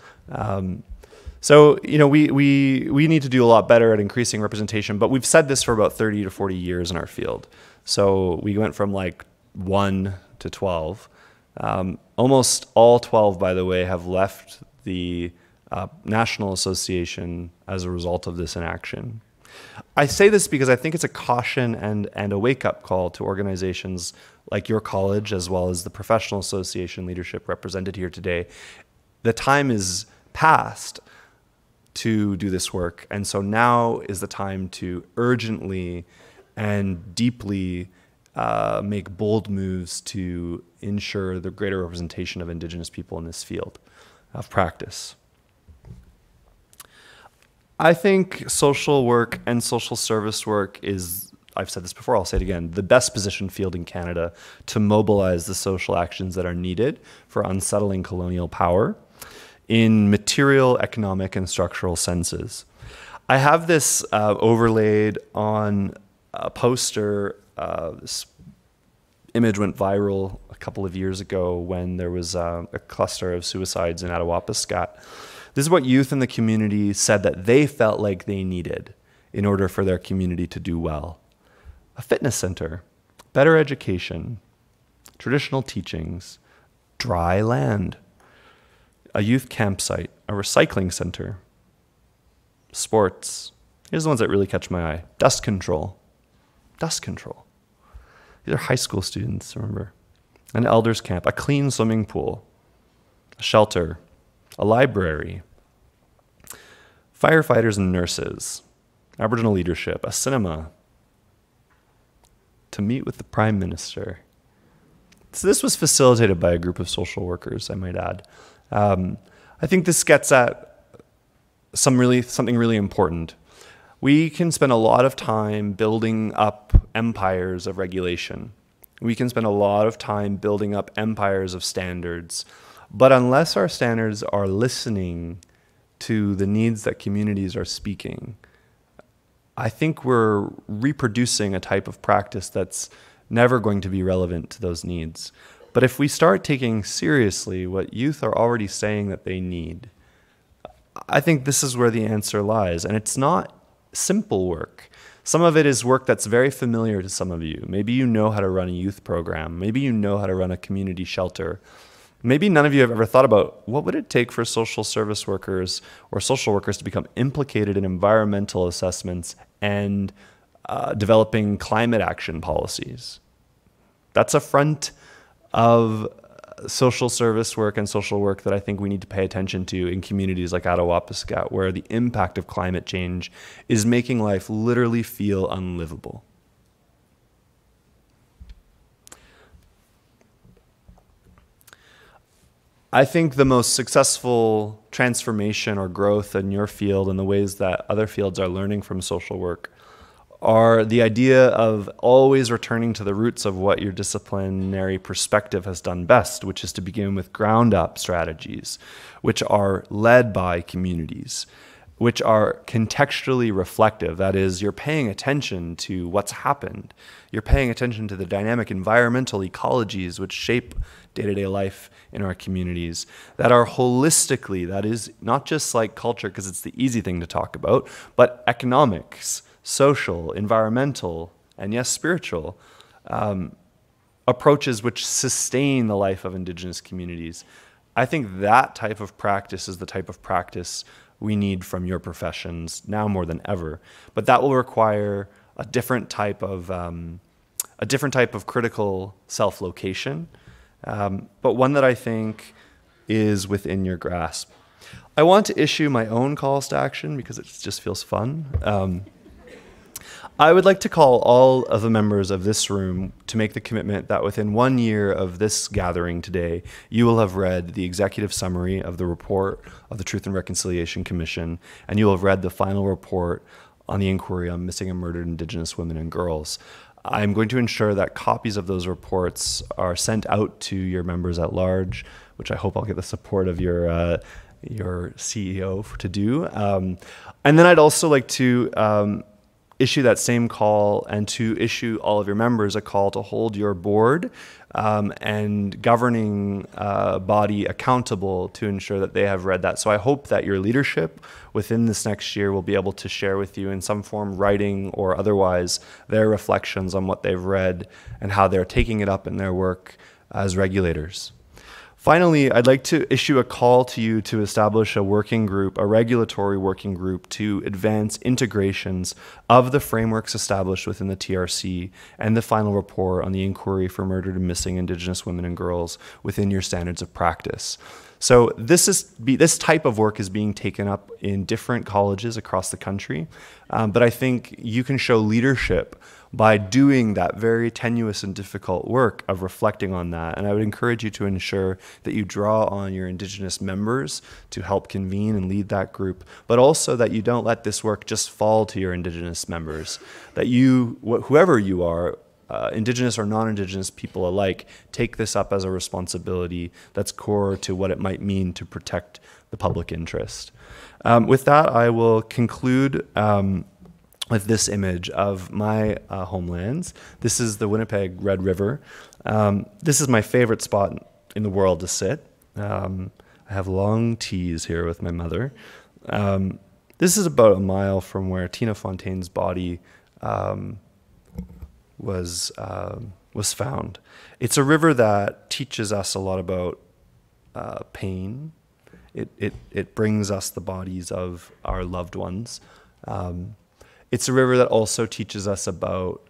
So, we need to do a lot better at increasing representation, but we've said this for about 30 to 40 years in our field. So we went from like 1 to 12. Almost all 12, by the way, have left the National Association as a result of this inaction. I say this because I think it's a caution and a wake-up call to organizations like your college, as well as the professional association leadership represented here today. The time is past to do this work, and so now is the time to urgently and deeply make bold moves to ensure the greater representation of Indigenous people in this field of practice. I think social work and social service work is, I've said this before, I'll say it again, the best positioned field in Canada to mobilize the social actions that are needed for unsettling colonial power in material, economic, and structural senses. I have this overlaid on a poster. This image went viral a couple of years ago when there was a cluster of suicides in OCSWSSW. This is what youth in the community said that they felt like they needed in order for their community to do well. A fitness center, better education, traditional teachings, dry land, a youth campsite, a recycling center, sports. Here's the ones that really catch my eye. Dust control. Dust control. These are high school students, remember. An elders camp, a clean swimming pool, a shelter, a library, firefighters and nurses, Aboriginal leadership, a cinema, to meet with the Prime Minister. So this was facilitated by a group of social workers, I might add. I think this gets at something really important. We can spend a lot of time building up empires of regulation. We can spend a lot of time building up empires of standards. But unless our standards are listening to the needs that communities are speaking, I think we're reproducing a type of practice that's never going to be relevant to those needs. But if we start taking seriously what youth are already saying that they need, I think this is where the answer lies. And it's not simple work. Some of it is work that's very familiar to some of you. Maybe you know how to run a youth program. Maybe you know how to run a community shelter. Maybe none of you have ever thought about what would it take for social service workers or social workers to become implicated in environmental assessments and developing climate action policies. That's a front of social service work and social work that I think we need to pay attention to in communities like OCSWSSW, where the impact of climate change is making life literally feel unlivable. I think the most successful transformation or growth in your field and the ways that other fields are learning from social work are the idea of always returning to the roots of what your disciplinary perspective has done best, which is to begin with ground-up strategies, which are led by communities, which are contextually reflective. That is, you're paying attention to what's happened. You're paying attention to the dynamic environmental ecologies which shape day-to-day life in our communities, that are holistically, that is not just like culture, because it's the easy thing to talk about, but economics, social, environmental, and yes, spiritual approaches which sustain the life of Indigenous communities. I think that type of practice is the type of practice we need from your professions now more than ever. But that will require a different type of critical self-location, but one that I think is within your grasp. I want to issue my own calls to action because it just feels fun. I would like to call all of the members of this room to make the commitment that within 1 year of this gathering today, you will have read the executive summary of the report of the Truth and Reconciliation Commission, and you will have read the final report on the inquiry on missing and murdered Indigenous women and girls. I'm going to ensure that copies of those reports are sent out to your members at large, which I hope I'll get the support of your CEO to do. And then I'd also like to issue that same call and to issue all of your members a call to hold your board and governing body accountable to ensure that they have read that. So I hope that your leadership within this next year will be able to share with you in some form, writing or otherwise, their reflections on what they've read and how they're taking it up in their work as regulators. Finally, I'd like to issue a call to you to establish a working group, a regulatory working group, to advance integrations of the frameworks established within the TRC and the final report on the inquiry for murdered and missing Indigenous women and girls within your standards of practice. So this type of work is being taken up in different colleges across the country, but I think you can show leadership by doing that very tenuous and difficult work of reflecting on that. And I would encourage you to ensure that you draw on your Indigenous members to help convene and lead that group, but also that you don't let this work just fall to your Indigenous members, that you, whoever you are, Indigenous or non-Indigenous people alike, take this up as a responsibility that's core to what it might mean to protect the public interest. With that, I will conclude with this image of my homelands. This is the Winnipeg Red River. This is my favorite spot in the world to sit. I have long teas here with my mother. This is about a mile from where Tina Fontaine's body was found. It's a river that teaches us a lot about pain. It brings us the bodies of our loved ones. It's a river that also teaches us about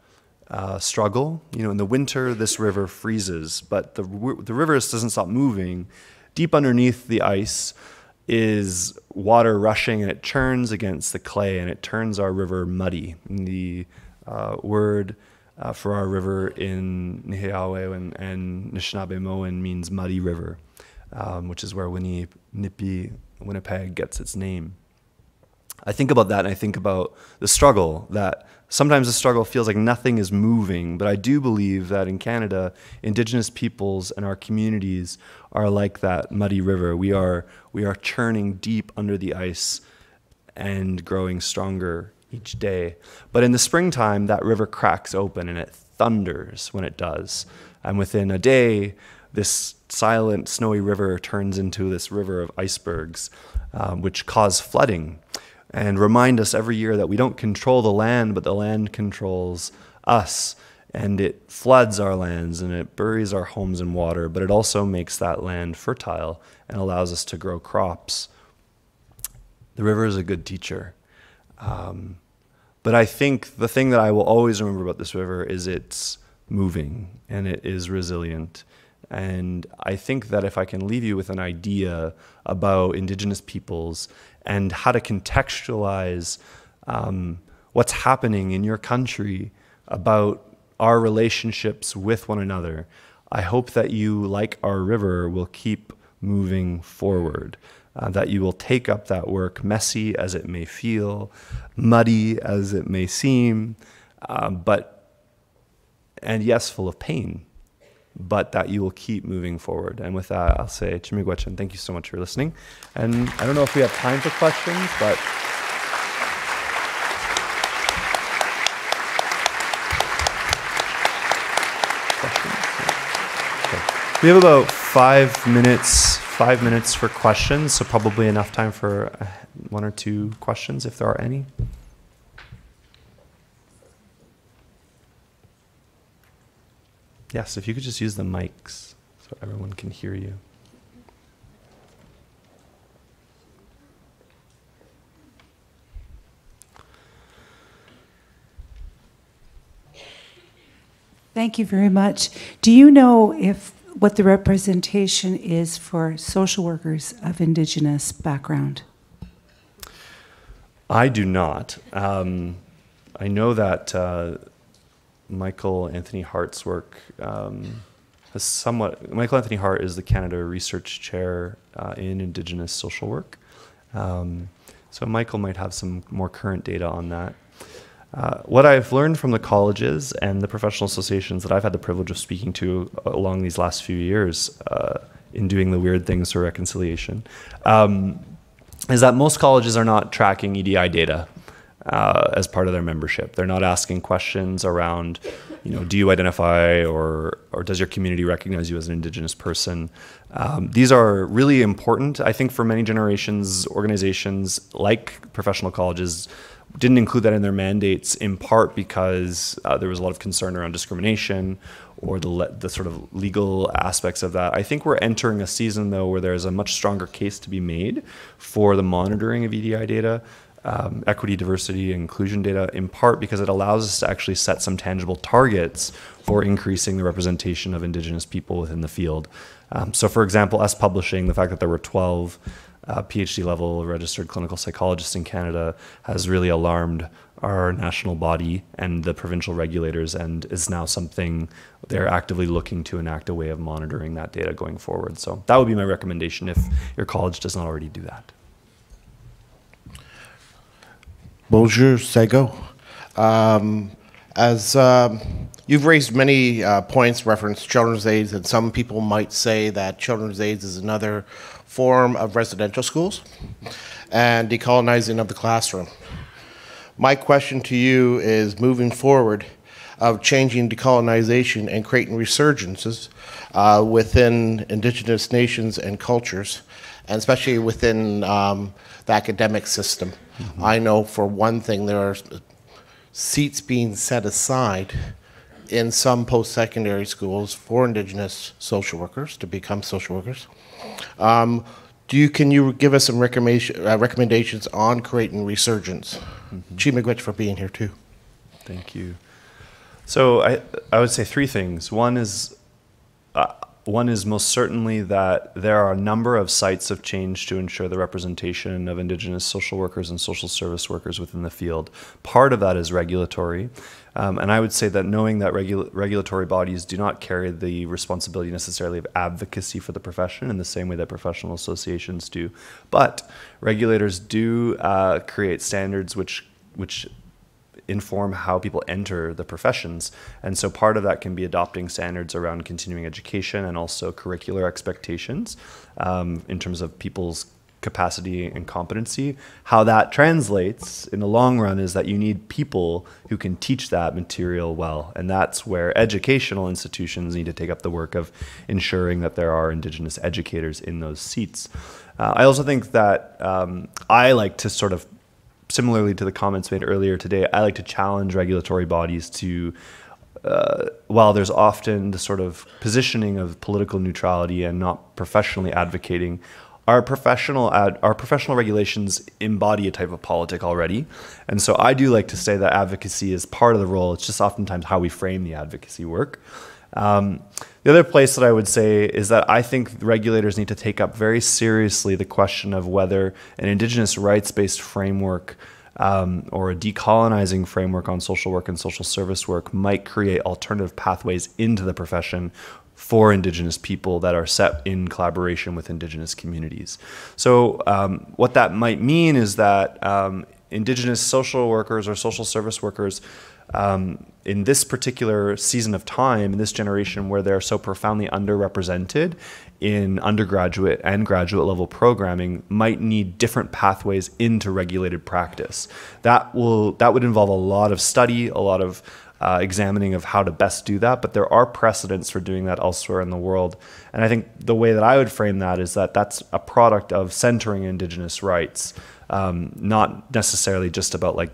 struggle. You know, in the winter, this river freezes, but the river doesn't stop moving. Deep underneath the ice is water rushing, and it churns against the clay, and it turns our river muddy. And the word for our river in Nihiawe and Anishinaabe means muddy river, which is where Winnipeg gets its name. I think about that, and I think about the struggle, that sometimes the struggle feels like nothing is moving, but I do believe that in Canada, Indigenous peoples and our communities are like that muddy river. We are churning deep under the ice and growing stronger each day. But in the springtime, that river cracks open and it thunders when it does. And within a day, this silent, snowy river turns into this river of icebergs, which cause flooding and remind us every year that we don't control the land, but the land controls us. And it floods our lands and it buries our homes in water, but it also makes that land fertile and allows us to grow crops. The river is a good teacher. But I think the thing that I will always remember about this river is it's moving and it is resilient. And I think that if I can leave you with an idea about Indigenous peoples and how to contextualize what's happening in your country about our relationships with one another, I hope that you, like our river, will keep moving forward, that you will take up that work, messy as it may feel, muddy as it may seem, and yes, full of pain, but that you will keep moving forward. And with that, I'll say, Chimigwechan, thank you so much for listening. And I don't know if we have time for questions, but we have about 5 minutes for questions, so probably enough time for 1 or 2 questions if there are any. Yes, if you could just use the mics so everyone can hear you. Thank you very much. Do you know what the representation is for social workers of Indigenous background? I do not. I know that Michael Anthony Hart's work has somewhat. Michael Anthony Hart is the Canada Research Chair in Indigenous social work. So Michael might have some more current data on that. What I've learned from the colleges and the professional associations that I've had the privilege of speaking to along these last few years in doing the weird things for reconciliation is that most colleges are not tracking EDI data. as part of their membership. They're not asking questions around, do you identify or does your community recognize you as an Indigenous person? These are really important. I think for many generations, organizations like professional colleges didn't include that in their mandates, in part because there was a lot of concern around discrimination or the sort of legal aspects of that. I think we're entering a season, though, where there's a much stronger case to be made for the monitoring of EDI data, equity, diversity, and inclusion data, in part because it allows us to actually set some tangible targets for increasing the representation of Indigenous people within the field. So for example, us publishing the fact that there were 12 PhD level registered clinical psychologists in Canada has really alarmed our national body and the provincial regulators, and is now something they're actively looking to enact a way of monitoring that data going forward. So that would be my recommendation if your college does not already do that. Bonjour, Sego. As you've raised many points referenced children's aids, and some people might say that children's aids is another form of residential schools and decolonizing of the classroom. My question to you is, moving forward, of changing decolonization and creating resurgences within Indigenous nations and cultures, and especially within the academic system. Mm-hmm. I know for one thing there are seats being set aside in some post-secondary schools for Indigenous social workers to become social workers. Can you give us some recommendations on creating resurgence? Mm-hmm. Chi Miigwech for being here too. Thank you. So I would say three things. One is most certainly that there are a number of sites of change to ensure the representation of Indigenous social workers and social service workers within the field. Part of that is regulatory. And I would say that knowing that regulatory bodies do not carry the responsibility necessarily of advocacy for the profession in the same way that professional associations do, but regulators do create standards which inform how people enter the professions. And so part of that can be adopting standards around continuing education and also curricular expectations in terms of people's capacity and competency. How that translates in the long run is that you need people who can teach that material well. And that's where educational institutions need to take up the work of ensuring that there are Indigenous educators in those seats. I also think that I like to sort of, similarly to the comments made earlier today, I like to challenge regulatory bodies to, while there's often the sort of positioning of political neutrality and not professionally advocating, our professional regulations embody a type of politic already. And so I do like to say that advocacy is part of the role. It's just oftentimes how we frame the advocacy work. The other place that I would say is that I think regulators need to take up very seriously the question of whether an Indigenous rights-based framework or a decolonizing framework on social work and social service work might create alternative pathways into the profession for Indigenous people that are set in collaboration with Indigenous communities. So what that might mean is that Indigenous social workers or social service workers in this particular season of time, in this generation where they're so profoundly underrepresented in undergraduate and graduate level programming, might need different pathways into regulated practice. That would involve a lot of study, a lot of examining of how to best do that, but there are precedents for doing that elsewhere in the world. And I think the way that I would frame that is that that's a product of centering Indigenous rights, not necessarily just about like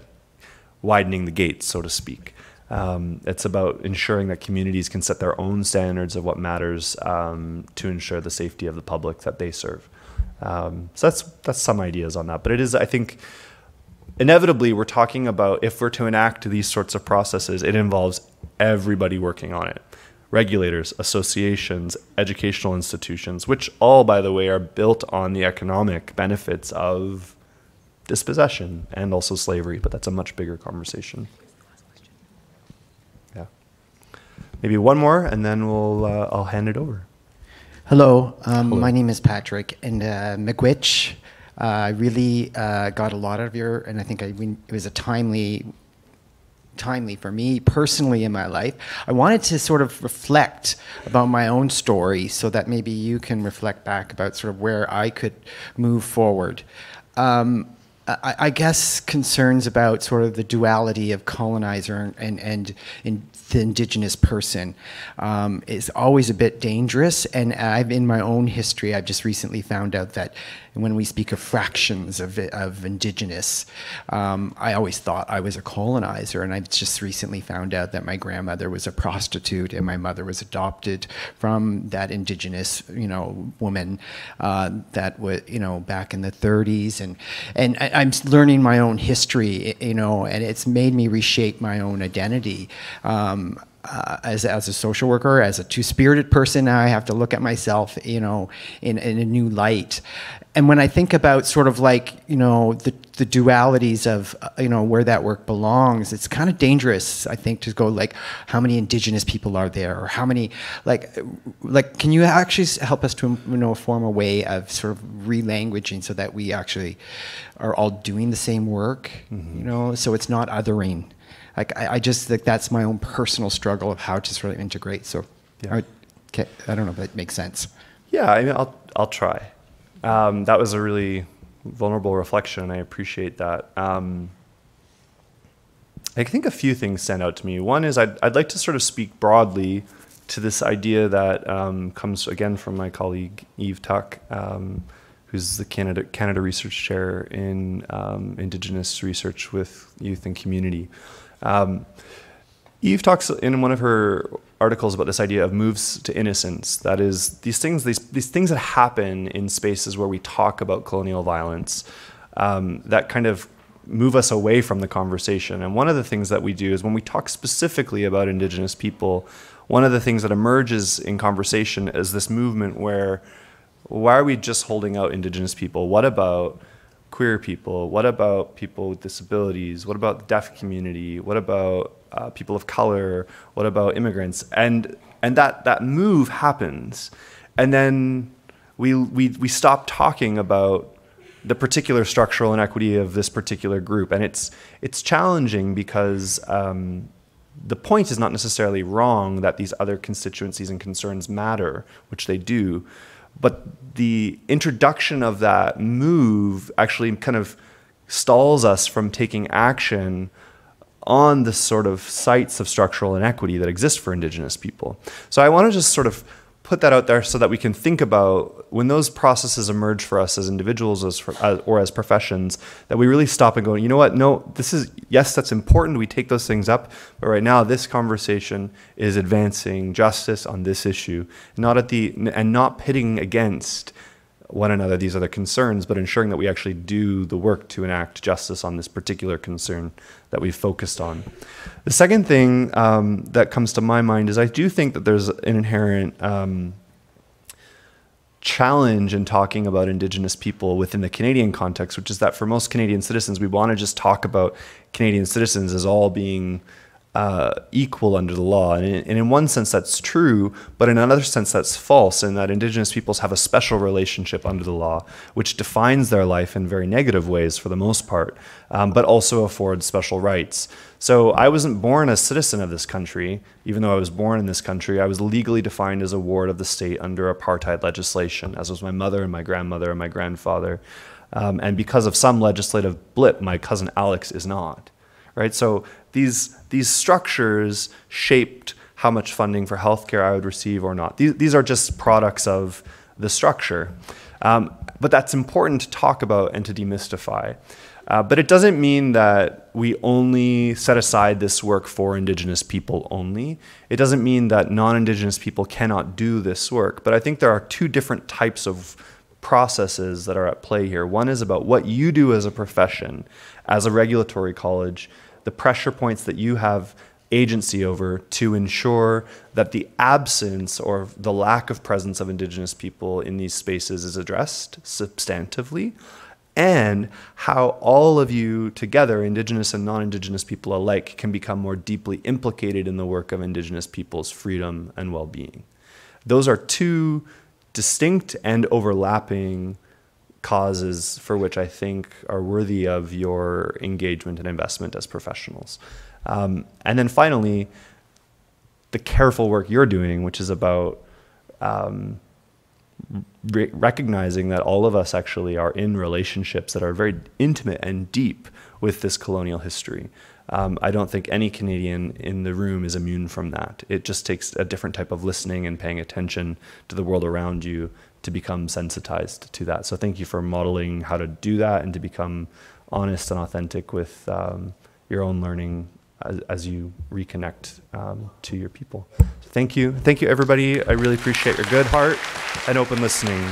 widening the gates, so to speak. It's about ensuring that communities can set their own standards of what matters to ensure the safety of the public that they serve. So that's some ideas on that. But it is, I think, inevitably we're talking about, if we're to enact these sorts of processes, it involves everybody working on it. Regulators, associations, educational institutions, which all, by the way, are built on the economic benefits of dispossession and also slavery, but that's a much bigger conversation. Yeah. Maybe one more, and then I'll hand it over. Hello. My name is Patrick, and Miigwech. I really got a lot of your, and I think it was a timely for me personally in my life. I wanted to sort of reflect about my own story so that maybe you can reflect back about sort of where I could move forward. I guess concerns about sort of the duality of colonizer and the Indigenous person is always a bit dangerous. And in my own history, I've just recently found out that when we speak of fractions of Indigenous, I always thought I was a colonizer, and I've just recently found out that my grandmother was a prostitute and my mother was adopted from that Indigenous, woman that was, back in the 30s, and I'm learning my own history, and it's made me reshape my own identity. As a social worker, as a two-spirited person, now I have to look at myself, in a new light. And when I think about sort of like, the dualities of, where that work belongs, it's kind of dangerous, I think, to go like, how many Indigenous people are there? Or how many, like, can you actually help us to, form a way of sort of re-languaging so that we actually are all doing the same work, so it's not othering. Like, I just think that's my own personal struggle of how to sort of integrate. So, yeah. I don't know if that makes sense. Yeah, I mean, I'll try. That was a really vulnerable reflection, and I appreciate that. I think a few things stand out to me. One is I'd like to sort of speak broadly to this idea that comes again from my colleague Eve Tuck, who's the Canada Research Chair in Indigenous Research with Youth and Community. Eve talks in one of her articles about this idea of moves to innocence. That is, these things that happen in spaces where we talk about colonial violence that kind of move us away from the conversation. And one of the things that we do is when we talk specifically about Indigenous people, one of the things that emerges in conversation is this movement where, why are we just holding out Indigenous people? What about queer people? What about people with disabilities? What about the deaf community? What about people of color? What about immigrants? And that move happens, and then we stop talking about the particular structural inequity of this particular group, and it's challenging because the point is not necessarily wrong that these other constituencies and concerns matter, which they do. But the introduction of that move actually kind of stalls us from taking action on the sort of sites of structural inequity that exist for Indigenous people. So I want to just sort of put that out there so that we can think about when those processes emerge for us as individuals or as professions, that we really stop and go, you know what, no, yes, that's important, we take those things up, but right now this conversation is advancing justice on this issue, and not pitting against one another these other concerns, but ensuring that we actually do the work to enact justice on this particular concern that we've focused on. The second thing that comes to my mind is I do think that there's an inherent challenge in talking about Indigenous people within the Canadian context, which is that for most Canadian citizens, we want to just talk about Canadian citizens as all being equal under the law. And in one sense that's true, but in another sense that's false, in that Indigenous peoples have a special relationship under the law, which defines their life in very negative ways for the most part, but also affords special rights. So I wasn't born a citizen of this country. Even though I was born in this country, I was legally defined as a ward of the state under apartheid legislation, as was my mother and my grandmother and my grandfather. And because of some legislative blip, my cousin Alex is not. Right? So these structures shaped how much funding for healthcare I would receive or not. These are just products of the structure. But that's important to talk about and to demystify. But it doesn't mean that we only set aside this work for Indigenous people only. It doesn't mean that non-Indigenous people cannot do this work. But I think there are two different types of processes that are at play here. One is about what you do as a profession, as a regulatory college, the pressure points that you have agency over to ensure that the absence or the lack of presence of Indigenous people in these spaces is addressed substantively, and how all of you together, Indigenous and non-Indigenous people alike, can become more deeply implicated in the work of Indigenous people's freedom and well-being. Those are two distinct and overlapping causes for which I think are worthy of your engagement and investment as professionals. And then finally, the careful work you're doing, which is about recognizing that all of us actually are in relationships that are very intimate and deep with this colonial history. I don't think any Canadian in the room is immune from that. It just takes a different type of listening and paying attention to the world around you to become sensitized to that. So thank you for modeling how to do that and to become honest and authentic with your own learning as you reconnect to your people. So thank you. Thank you, everybody. I really appreciate your good heart and open listening.